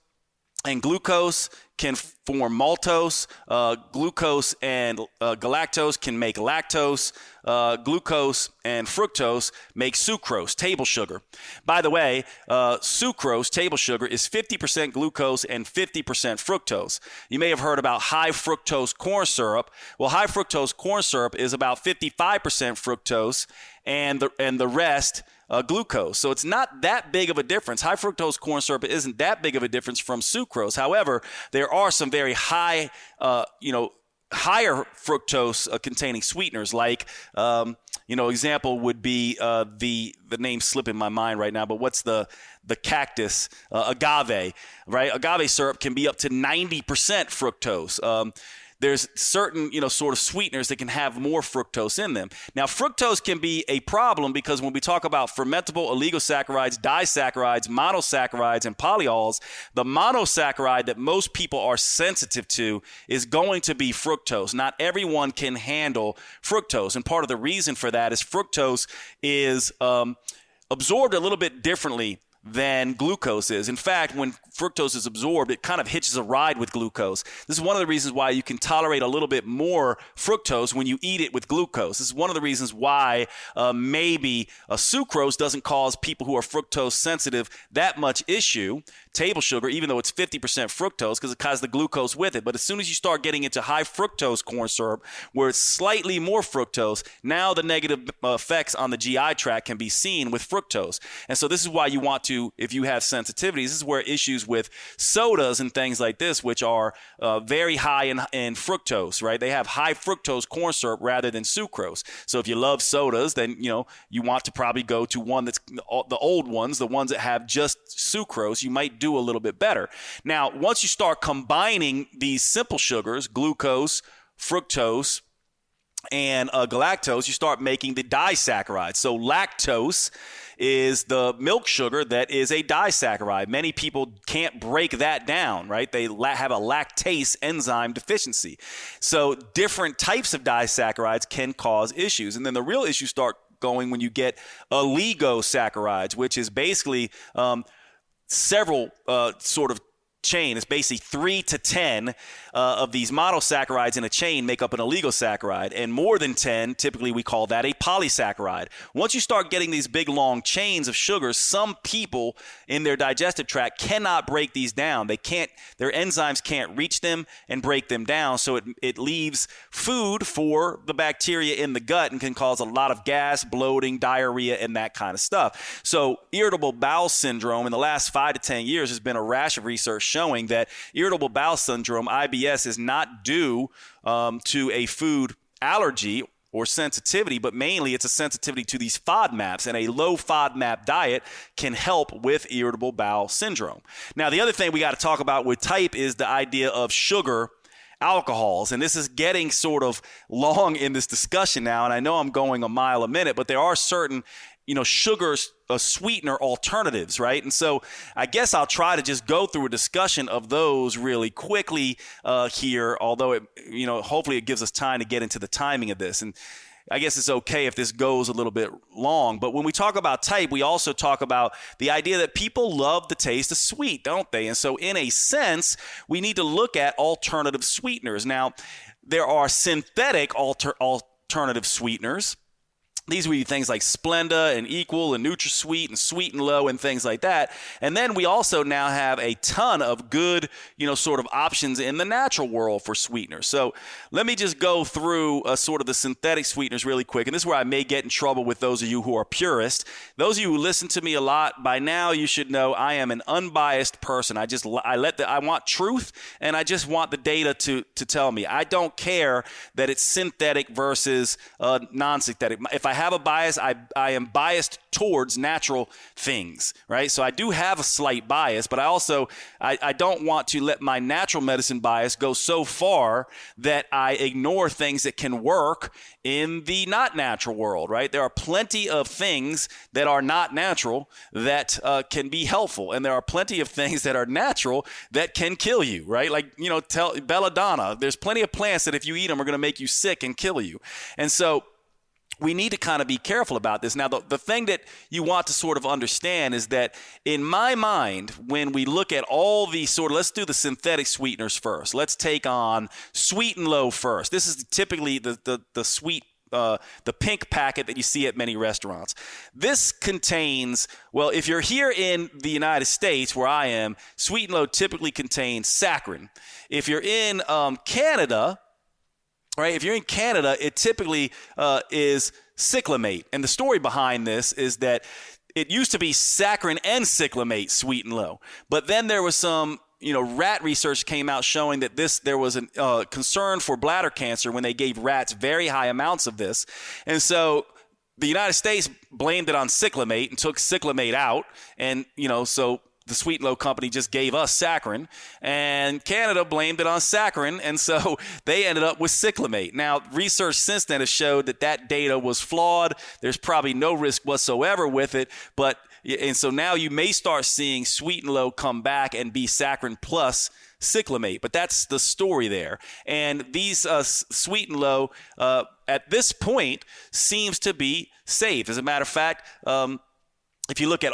A: and glucose can form maltose. Glucose and galactose can make lactose. Glucose and fructose make sucrose, table sugar. By the way, sucrose, table sugar, is 50% glucose and 50% fructose. You may have heard about high fructose corn syrup. Well, high fructose corn syrup is about 55% fructose and the rest glucose. So it's not that big of a difference. High fructose corn syrup isn't that big of a difference from sucrose. However, there are some very high, higher fructose containing sweeteners, like, example would be the name slipping my mind right now, but what's the cactus, agave, right? Agave syrup can be up to 90% fructose. There's certain, sort of sweeteners that can have more fructose in them. Now, fructose can be a problem because when we talk about fermentable oligosaccharides, disaccharides, monosaccharides, and polyols, the monosaccharide that most people are sensitive to is going to be fructose. Not everyone can handle fructose. And part of the reason for that is fructose is absorbed a little bit differently than glucose is. In fact, when fructose is absorbed, it kind of hitches a ride with glucose. This is one of the reasons why you can tolerate a little bit more fructose when you eat it with glucose. This is one of the reasons why maybe sucrose doesn't cause people who are fructose sensitive that much issue, table sugar, even though it's 50% fructose, because it has the glucose with it. But as soon as you start getting into high fructose corn syrup, where it's slightly more fructose, now the negative effects on the GI tract can be seen with fructose. And so this is why you want to, if you have sensitivities, this is where issues with sodas and things like this, which are very high in fructose, right? They have high fructose corn syrup rather than sucrose. So if you love sodas, then, you want to probably go to one that's the old ones, the ones that have just sucrose. You might do a little bit better. Now, once you start combining these simple sugars, glucose, fructose, and galactose, you start making the disaccharides. So lactose is the milk sugar that is a disaccharide. Many people can't break that down, right? They have a lactase enzyme deficiency. So different types of disaccharides can cause issues. And then the real issues start going when you get oligosaccharides, which is basically several sort of chain. It's basically 3 to 10 of these monosaccharides in a chain make up an oligosaccharide, and more than 10, typically we call that a polysaccharide. Once you start getting these big long chains of sugars, some people in their digestive tract cannot break these down. They can't, their enzymes can't reach them and break them down, so it leaves food for the bacteria in the gut and can cause a lot of gas, bloating, diarrhea, and that kind of stuff. So irritable bowel syndrome in the last 5 to 10 years has been a rash of research showing that irritable bowel syndrome, IBS, is not due to a food allergy or sensitivity, but mainly it's a sensitivity to these FODMAPs, and a low FODMAP diet can help with irritable bowel syndrome. Now, the other thing we got to talk about with type is the idea of sugar alcohols, and this is getting sort of long in this discussion now, and I know I'm going a mile a minute, but there are certain sugars, sweetener alternatives, right? And so I guess I'll try to just go through a discussion of those really quickly here, although it, hopefully it gives us time to get into the timing of this. And I guess it's okay if this goes a little bit long, but when we talk about type, we also talk about the idea that people love the taste of sweet, don't they? And so in a sense, we need to look at alternative sweeteners. Now, there are synthetic alternative sweeteners. These would be things like Splenda and Equal and NutraSweet and Sweet and Low and things like that. And then we also now have a ton of good, sort of options in the natural world for sweeteners. So let me just go through sort of the synthetic sweeteners really quick. And this is where I may get in trouble with those of you who are purists. Those of you who listen to me a lot, by now you should know I am an unbiased person. I want truth, and I just want the data to tell me. I don't care that it's synthetic versus non-synthetic. If I have a bias. I am biased towards natural things, right? So I do have a slight bias, but I don't want to let my natural medicine bias go so far that I ignore things that can work in the not natural world, right? There are plenty of things that are not natural that can be helpful, and there are plenty of things that are natural that can kill you, right? Like, tell belladonna, there's plenty of plants that if you eat them are going to make you sick and kill you. And so we need to kind of be careful about this. Now, the thing that you want to sort of understand is that in my mind, when we look at all these let's do the synthetic sweeteners first. Let's take on Sweet and Low first. This is typically the sweet, the pink packet that you see at many restaurants. This contains, well, if you're here in the United States where I am, Sweet and Low typically contains saccharin. If you're in Canada, right? If you're in Canada, it typically is cyclamate. And the story behind this is that it used to be saccharin and cyclamate, Sweet and Low. But then there was some, rat research came out showing that there was a concern for bladder cancer when they gave rats very high amounts of this. And so the United States blamed it on cyclamate and took cyclamate out. And, so the Sweet and Low company just gave us saccharin, and Canada blamed it on saccharin, and so they ended up with cyclamate. Now, research since then has showed that data was flawed. There's probably no risk whatsoever with it, and so now you may start seeing Sweet and Low come back and be saccharin plus cyclamate, but that's the story there. And these Sweet and Low at this point seems to be safe. As a matter of fact, if you look at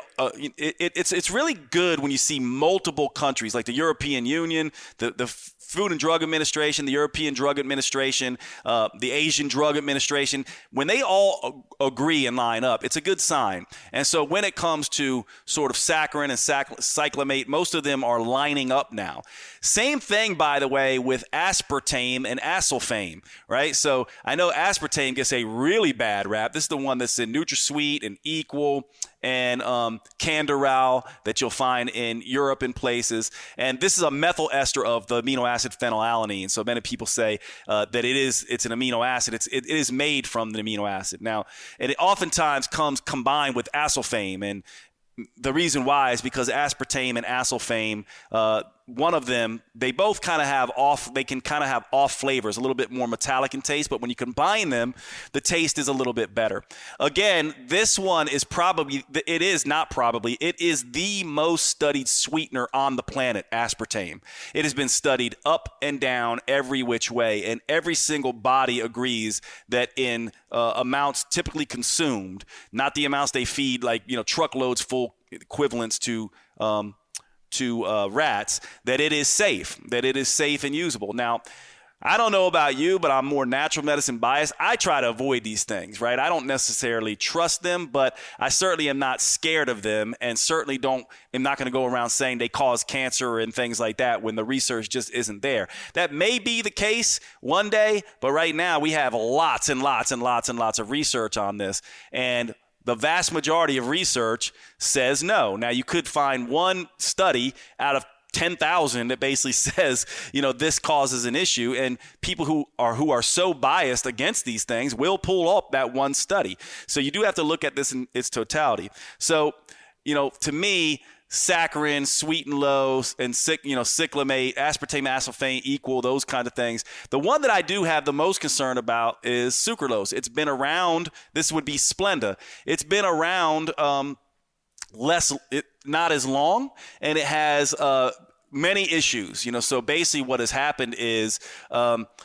A: it's really good when you see multiple countries like the European Union, the Food and Drug Administration, the European Drug Administration, the Asian Drug Administration, when they all agree and line up, it's a good sign. And so when it comes to sort of saccharin and cyclamate, most of them are lining up now. Same thing, by the way, with aspartame and acesulfame, right? So I know aspartame gets a really bad rap. This is the one that's in NutraSweet and Equal and Canderel that you'll find in Europe and places. And this is a methyl ester of the amino acid phenylalanine. So many people say that it's an amino acid. It is made from the amino acid. Now, and it oftentimes comes combined with acesulfame. And the reason why is because aspartame and acesulfame, one of them, they both kind of have off flavors, a little bit more metallic in taste, but when you combine them, the taste is a little bit better. Again, this one is it is the most studied sweetener on the planet, aspartame. It has been studied up and down every which way, and every single body agrees that in amounts typically consumed, not the amounts they feed, like, truckloads full equivalents to rats, that it is safe and usable. Now, I don't know about you, but I'm more natural medicine biased. I try to avoid these things, right? I don't necessarily trust them, but I certainly am not scared of them, and certainly am not going to go around saying they cause cancer and things like that when the research just isn't there. That may be the case one day, but right now we have lots and lots and lots and lots of research on this, and the vast majority of research says no. Now, you could find one study out of 10,000 that basically says, this causes an issue, and people who are so biased against these things will pull up that one study. So you do have to look at this in its totality. So, to me, saccharin, Sweet and Low, and cyclamate, aspartame, acesulfame, Equal, those kind of things. The one that I do have the most concern about is sucralose. It's been around. This would be Splenda. It's been around not as long, and it has many issues. So basically what has happened is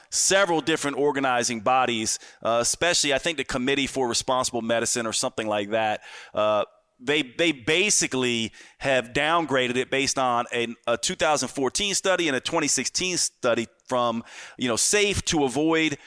A: several different organizing bodies, especially I think the Committee for Responsible Medicine or something like that, they basically have downgraded it based on a 2014 study and a 2016 study from safe to avoid,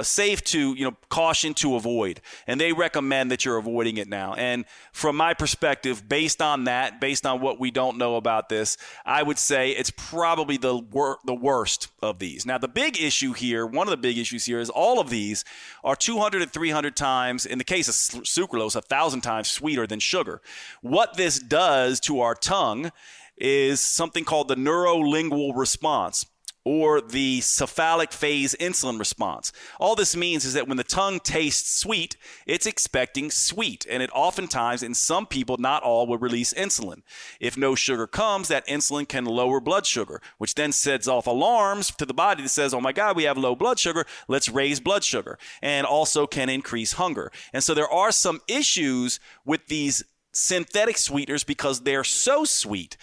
A: safe to caution to avoid, and they recommend that you're avoiding it now. And from my perspective, based on what we don't know about this, I would say it's probably the worst of these. Now, the big issue here, one of the big issues here, is all of these are 200 to 300 times, in the case of sucralose, 1,000 times sweeter than sugar. What this does to our tongue is something called the neurolingual response. or the cephalic phase insulin response. All this means is that when the tongue tastes sweet, it's expecting sweet. And it oftentimes, in some people, not all, will release insulin. If no sugar comes, that insulin can lower blood sugar, which then sets off alarms to the body that says, oh my God, we have low blood sugar. Let's raise blood sugar. And also can increase hunger. And so there are some issues with these synthetic sweeteners because they're so sweet.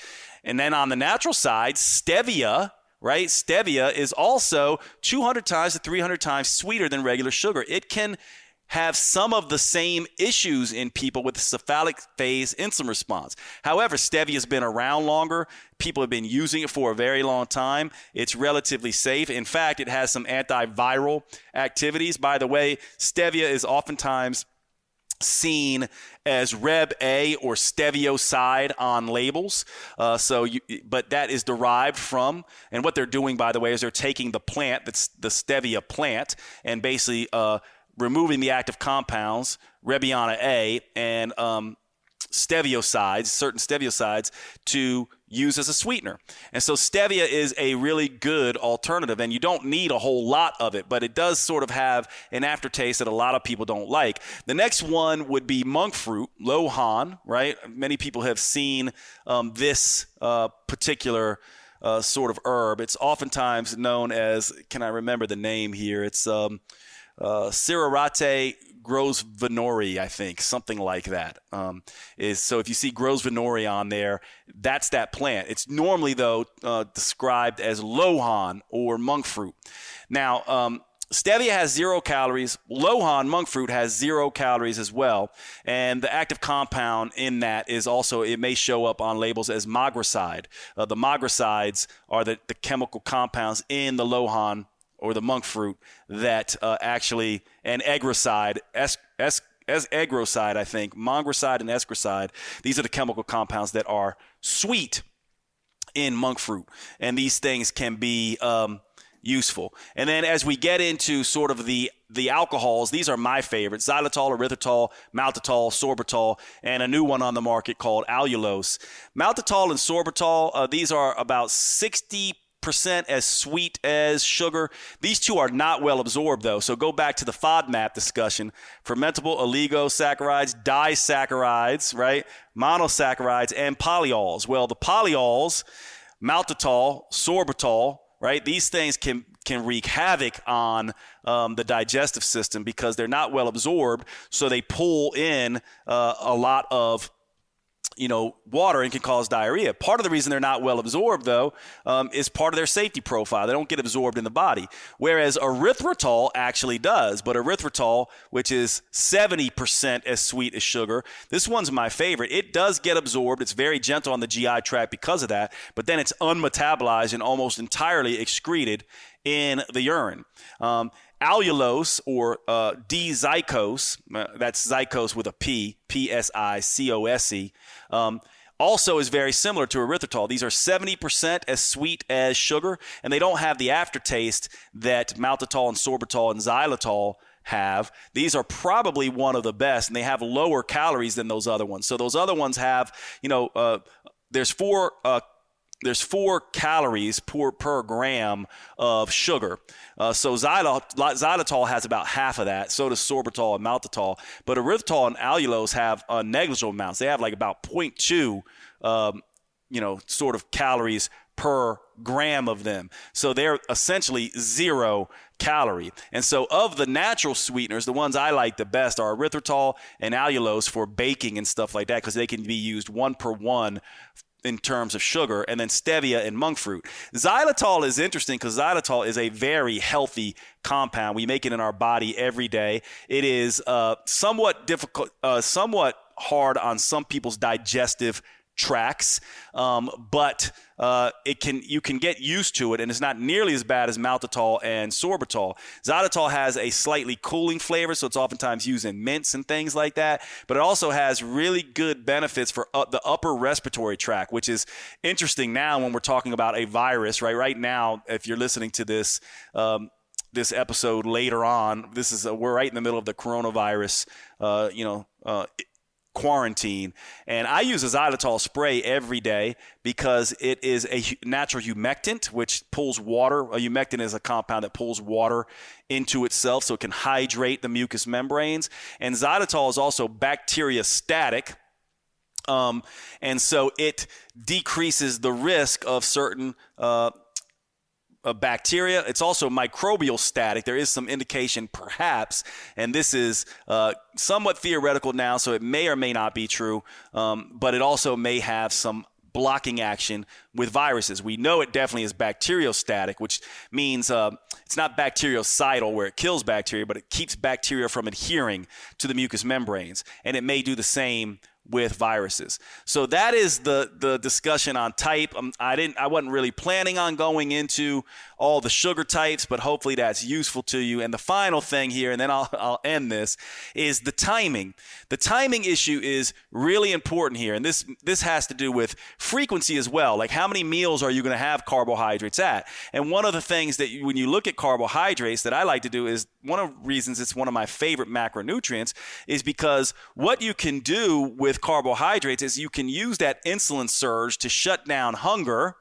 A: And then on the natural side, stevia, right? Stevia is also 200 times to 300 times sweeter than regular sugar. It can have some of the same issues in people with the cephalic phase insulin response. However, stevia has been around longer. People have been using it for a very long time. It's relatively safe. In fact, it has some antiviral activities. By the way, stevia is oftentimes seen as Reb A or stevioside on labels. But that is derived from, and what they're doing, by the way, is they're taking the plant, that's the stevia plant, and basically removing the active compounds, Rebiana A, and steviosides, certain steviosides, to use as a sweetener. And so stevia is a really good alternative, and you don't need a whole lot of it, but it does sort of have an aftertaste that a lot of people don't like. The next one would be monk fruit, lohan, right? Many people have seen this particular sort of herb. It's oftentimes known as, can I remember the name here? It's Cerarate grosvenori, I think, something like that. So if you see grosvenori on there, that's that plant. It's normally, though, described as lohan or monk fruit. Now, stevia has 0 calories. Lohan, monk fruit, has 0 calories as well. And the active compound in that is also, it may show up on labels as magroside. The magrosides are the chemical compounds in the lohan or the monk fruit that actually, and egroside, egroside, I think, mongroside and esgroside, these are the chemical compounds that are sweet in monk fruit. And these things can be useful. And then as we get into sort of the alcohols, these are my favorites: xylitol, erythritol, maltitol, sorbitol, and a new one on the market called allulose. Maltitol and sorbitol, these are about 60% as sweet as sugar. These two are not well absorbed, though. So go back to the FODMAP discussion: fermentable oligosaccharides, disaccharides, right? Monosaccharides, and polyols. Well, the polyols, maltitol, sorbitol, right? These things can wreak havoc on the digestive system because they're not well absorbed. So they pull in a lot of water and can cause diarrhea. Part of the reason they're not well absorbed, though, is part of their safety profile. They don't get absorbed in the body, whereas erythritol actually does. But erythritol, which is 70% as sweet as sugar, this one's my favorite. It does get absorbed. It's very gentle on the GI tract because of that, but then it's unmetabolized and almost entirely excreted in the urine. Allulose or D-zykose, that's zykose with a P, P-S-I-C-O-S-E, also is very similar to erythritol. These are 70% as sweet as sugar, and they don't have the aftertaste that maltitol and sorbitol and xylitol have. These are probably one of the best, and they have lower calories than those other ones. So those other ones have, there's 4 calories per gram of sugar. So xylitol has about half of that. So does sorbitol and maltitol. But erythritol and allulose have negligible amounts. They have like about 0.2, sort of calories per gram of them. So they're essentially 0 calorie. And so of the natural sweeteners, the ones I like the best are erythritol and allulose for baking and stuff like that, because they can be used 1-1 in terms of sugar, and then stevia and monk fruit. Xylitol is interesting because xylitol is a very healthy compound. We make it in our body every day. It is somewhat difficult, somewhat hard on some people's digestive tracts, but you can get used to it, and it's not nearly as bad as maltitol and sorbitol. Xylitol has a slightly cooling flavor, so it's oftentimes used in mints and things like that, but it also has really good benefits for the upper respiratory tract, which is interesting now when we're talking about a virus, right? Right now, if you're listening to this this episode later on, we're right in the middle of the coronavirus, quarantine. And I use a xylitol spray every day because it is a natural humectant, which pulls water. A humectant is a compound that pulls water into itself, so it can hydrate the mucous membranes. And xylitol is also bacteriostatic. And so it decreases the risk of certain bacteria. It's also microbial static. There is some indication perhaps, and this is somewhat theoretical now, so it may or may not be true, but it also may have some blocking action with viruses. We know it definitely is bacteriostatic, which means it's not bactericidal where it kills bacteria, but it keeps bacteria from adhering to the mucous membranes, and it may do the same with viruses. So that is the discussion on type. I wasn't really planning on going into all the sugar types, but hopefully that's useful to you. And the final thing here, and then I'll end this, is the timing. The timing issue is really important here, and this has to do with frequency as well. Like, how many meals are you going to have carbohydrates at? And one of the things that when you look at carbohydrates that I like to do is, one of the reasons it's one of my favorite macronutrients is because what you can do with carbohydrates is you can use that insulin surge to shut down hunger,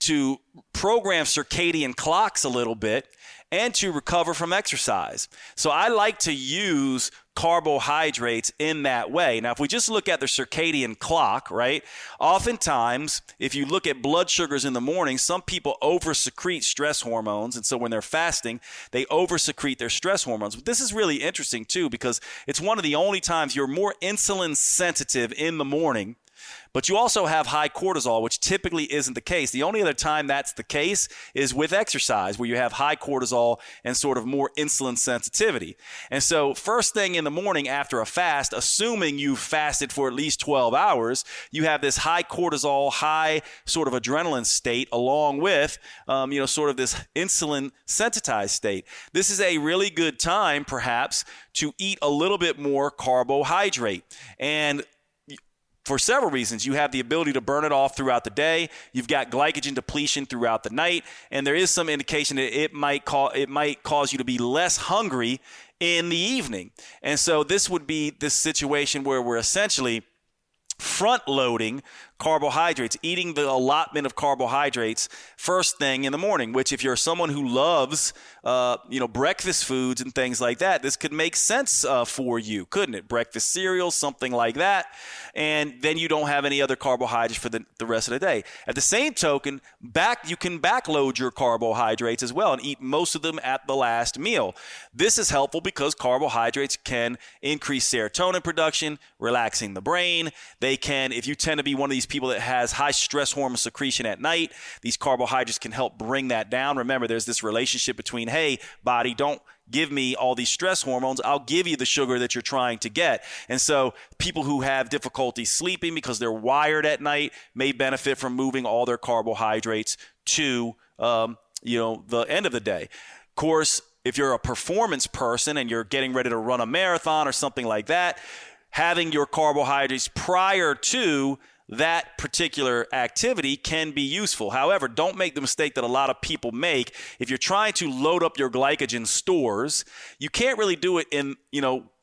A: to program circadian clocks a little bit, and to recover from exercise. So I like to use carbohydrates in that way. Now, if we just look at the circadian clock, right, oftentimes, if you look at blood sugars in the morning, some people over-secrete stress hormones, and so when they're fasting, they over-secrete their stress hormones. But this is really interesting, too, because it's one of the only times you're more insulin sensitive in the morning, but you also have high cortisol, which typically isn't the case. The only other time that's the case is with exercise, where you have high cortisol and sort of more insulin sensitivity. And so first thing in the morning after a fast, assuming you've fasted for at least 12 hours, you have this high cortisol, high sort of adrenaline state along with, sort of this insulin sensitized state. This is a really good time, perhaps, to eat a little bit more carbohydrate. And for several reasons, you have the ability to burn it off throughout the day. You've got glycogen depletion throughout the night, and there is some indication that it might cause you to be less hungry in the evening. And so this would be this situation where we're essentially front-loading carbohydrates, eating the allotment of carbohydrates first thing in the morning, which if you're someone who loves, breakfast foods and things like that, this could make sense for you, couldn't it? Breakfast cereal, something like that. And then you don't have any other carbohydrates for the rest of the day. At the same token, you can backload your carbohydrates as well and eat most of them at the last meal. This is helpful because carbohydrates can increase serotonin production, relaxing the brain. They can, if you tend to be one of these people that has high stress hormone secretion at night, these carbohydrates can help bring that down. Remember, there's this relationship between, hey, body, don't give me all these stress hormones. I'll give you the sugar that you're trying to get. And so people who have difficulty sleeping because they're wired at night may benefit from moving all their carbohydrates to, the end of the day. Of course, if you're a performance person and you're getting ready to run a marathon or something like that, having your carbohydrates prior to that particular activity can be useful. However, don't make the mistake that a lot of people make. If you're trying to load up your glycogen stores, you can't really do it in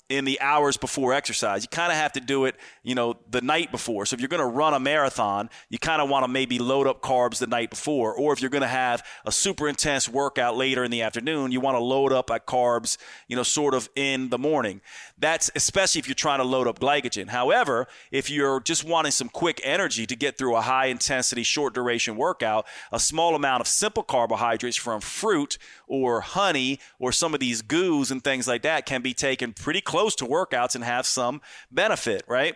A: the hours before exercise. You kind of have to do it, the night before. So if you're going to run a marathon, you kind of want to maybe load up carbs the night before. Or if you're going to have a super intense workout later in the afternoon, you want to load up at carbs, sort of in the morning. That's especially if you're trying to load up glycogen. However, if you're just wanting some quick energy to get through a high intensity, short duration workout, a small amount of simple carbohydrates from fruit or honey or some of these goos and things like that can be taken pretty close to workouts and have some benefit, right?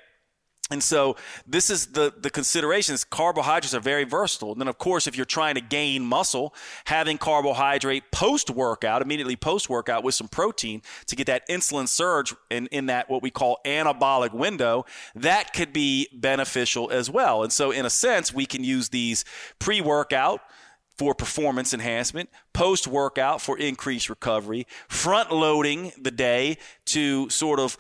A: And so this is the considerations. Carbohydrates are very versatile. And then, of course, if you're trying to gain muscle, having carbohydrate post-workout, immediately post-workout with some protein to get that insulin surge in that what we call anabolic window, that could be beneficial as well. And so in a sense, we can use these pre-workout for performance enhancement, post-workout for increased recovery, front-loading the day to sort of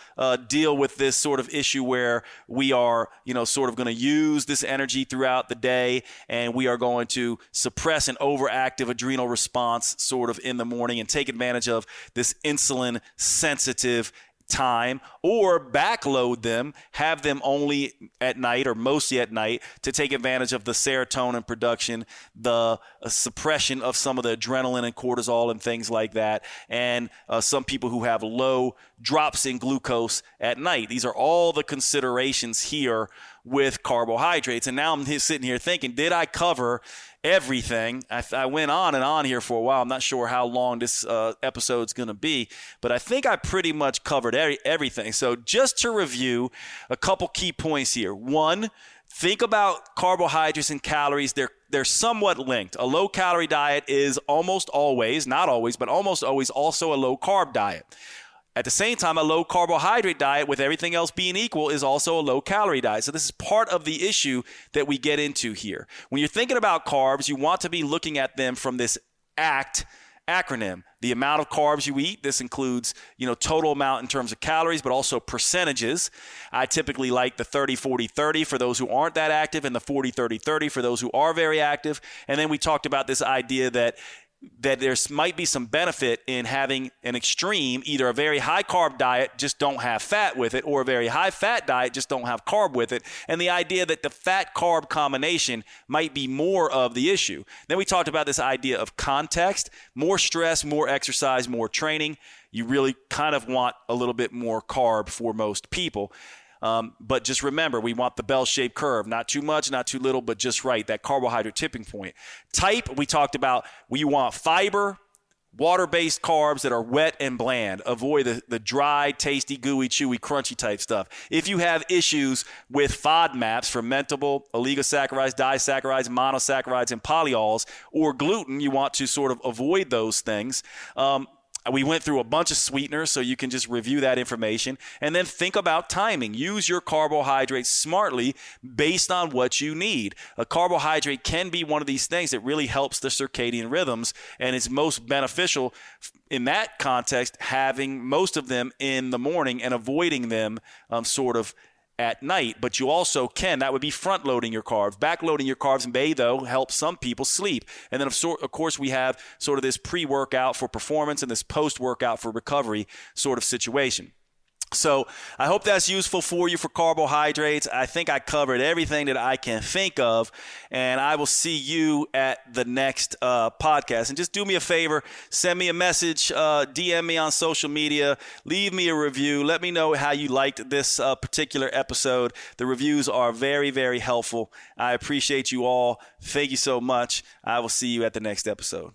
A: deal with this sort of issue where we are, sort of going to use this energy throughout the day, and we are going to suppress an overactive adrenal response sort of in the morning and take advantage of this insulin-sensitive time, or backload them, have them only at night or mostly at night to take advantage of the serotonin production, the suppression of some of the adrenaline and cortisol and things like that, and some people who have low drops in glucose at night. These are all the considerations here with carbohydrates. And now I'm sitting here thinking, did I cover everything? I went on and on here for a while. I'm not sure how long this episode's going to be, but I think I pretty much covered everything. So just to review a couple key points here. One, think about carbohydrates and calories. They're somewhat linked. A low-calorie diet is almost always, not always, but almost always also a low-carb diet. At the same time, a low-carbohydrate diet, with everything else being equal, is also a low-calorie diet. So this is part of the issue that we get into here. When you're thinking about carbs, you want to be looking at them from this ACT acronym. The amount of carbs you eat. This includes, total amount in terms of calories, but also percentages. I typically like the 30-40-30 for those who aren't that active, and the 40-30-30 for those who are very active. And then we talked about this idea that there might be some benefit in having an extreme, either a very high carb diet, just don't have fat with it, or a very high fat diet, just don't have carb with it. And the idea that the fat carb combination might be more of the issue. Then we talked about this idea of context, more stress, more exercise, more training. You really kind of want a little bit more carb for most people. But just remember, we want the bell-shaped curve, not too much, not too little, but just right, that carbohydrate tipping point. Type, we talked about, we want fiber, water-based carbs that are wet and bland. Avoid the dry, tasty, gooey, chewy, crunchy type stuff. If you have issues with FODMAPs, fermentable oligosaccharides, disaccharides, monosaccharides, and polyols, or gluten, you want to sort of avoid those things. We went through a bunch of sweeteners, so you can just review that information. And then think about timing. Use your carbohydrates smartly based on what you need. A carbohydrate can be one of these things that really helps the circadian rhythms, and it's most beneficial in that context having most of them in the morning and avoiding them sort of at night. But you also that would be front loading your carbs. Back loading your carbs may, though, help some people sleep. And then of course we have sort of this pre-workout for performance and this post-workout for recovery sort of situation. So I hope that's useful for you for carbohydrates. I think I covered everything that I can think of, and I will see you at the next podcast. And just do me a favor, send me a message, DM me on social media, leave me a review. Let me know how you liked this particular episode. The reviews are very, very helpful. I appreciate you all. Thank you so much. I will see you at the next episode.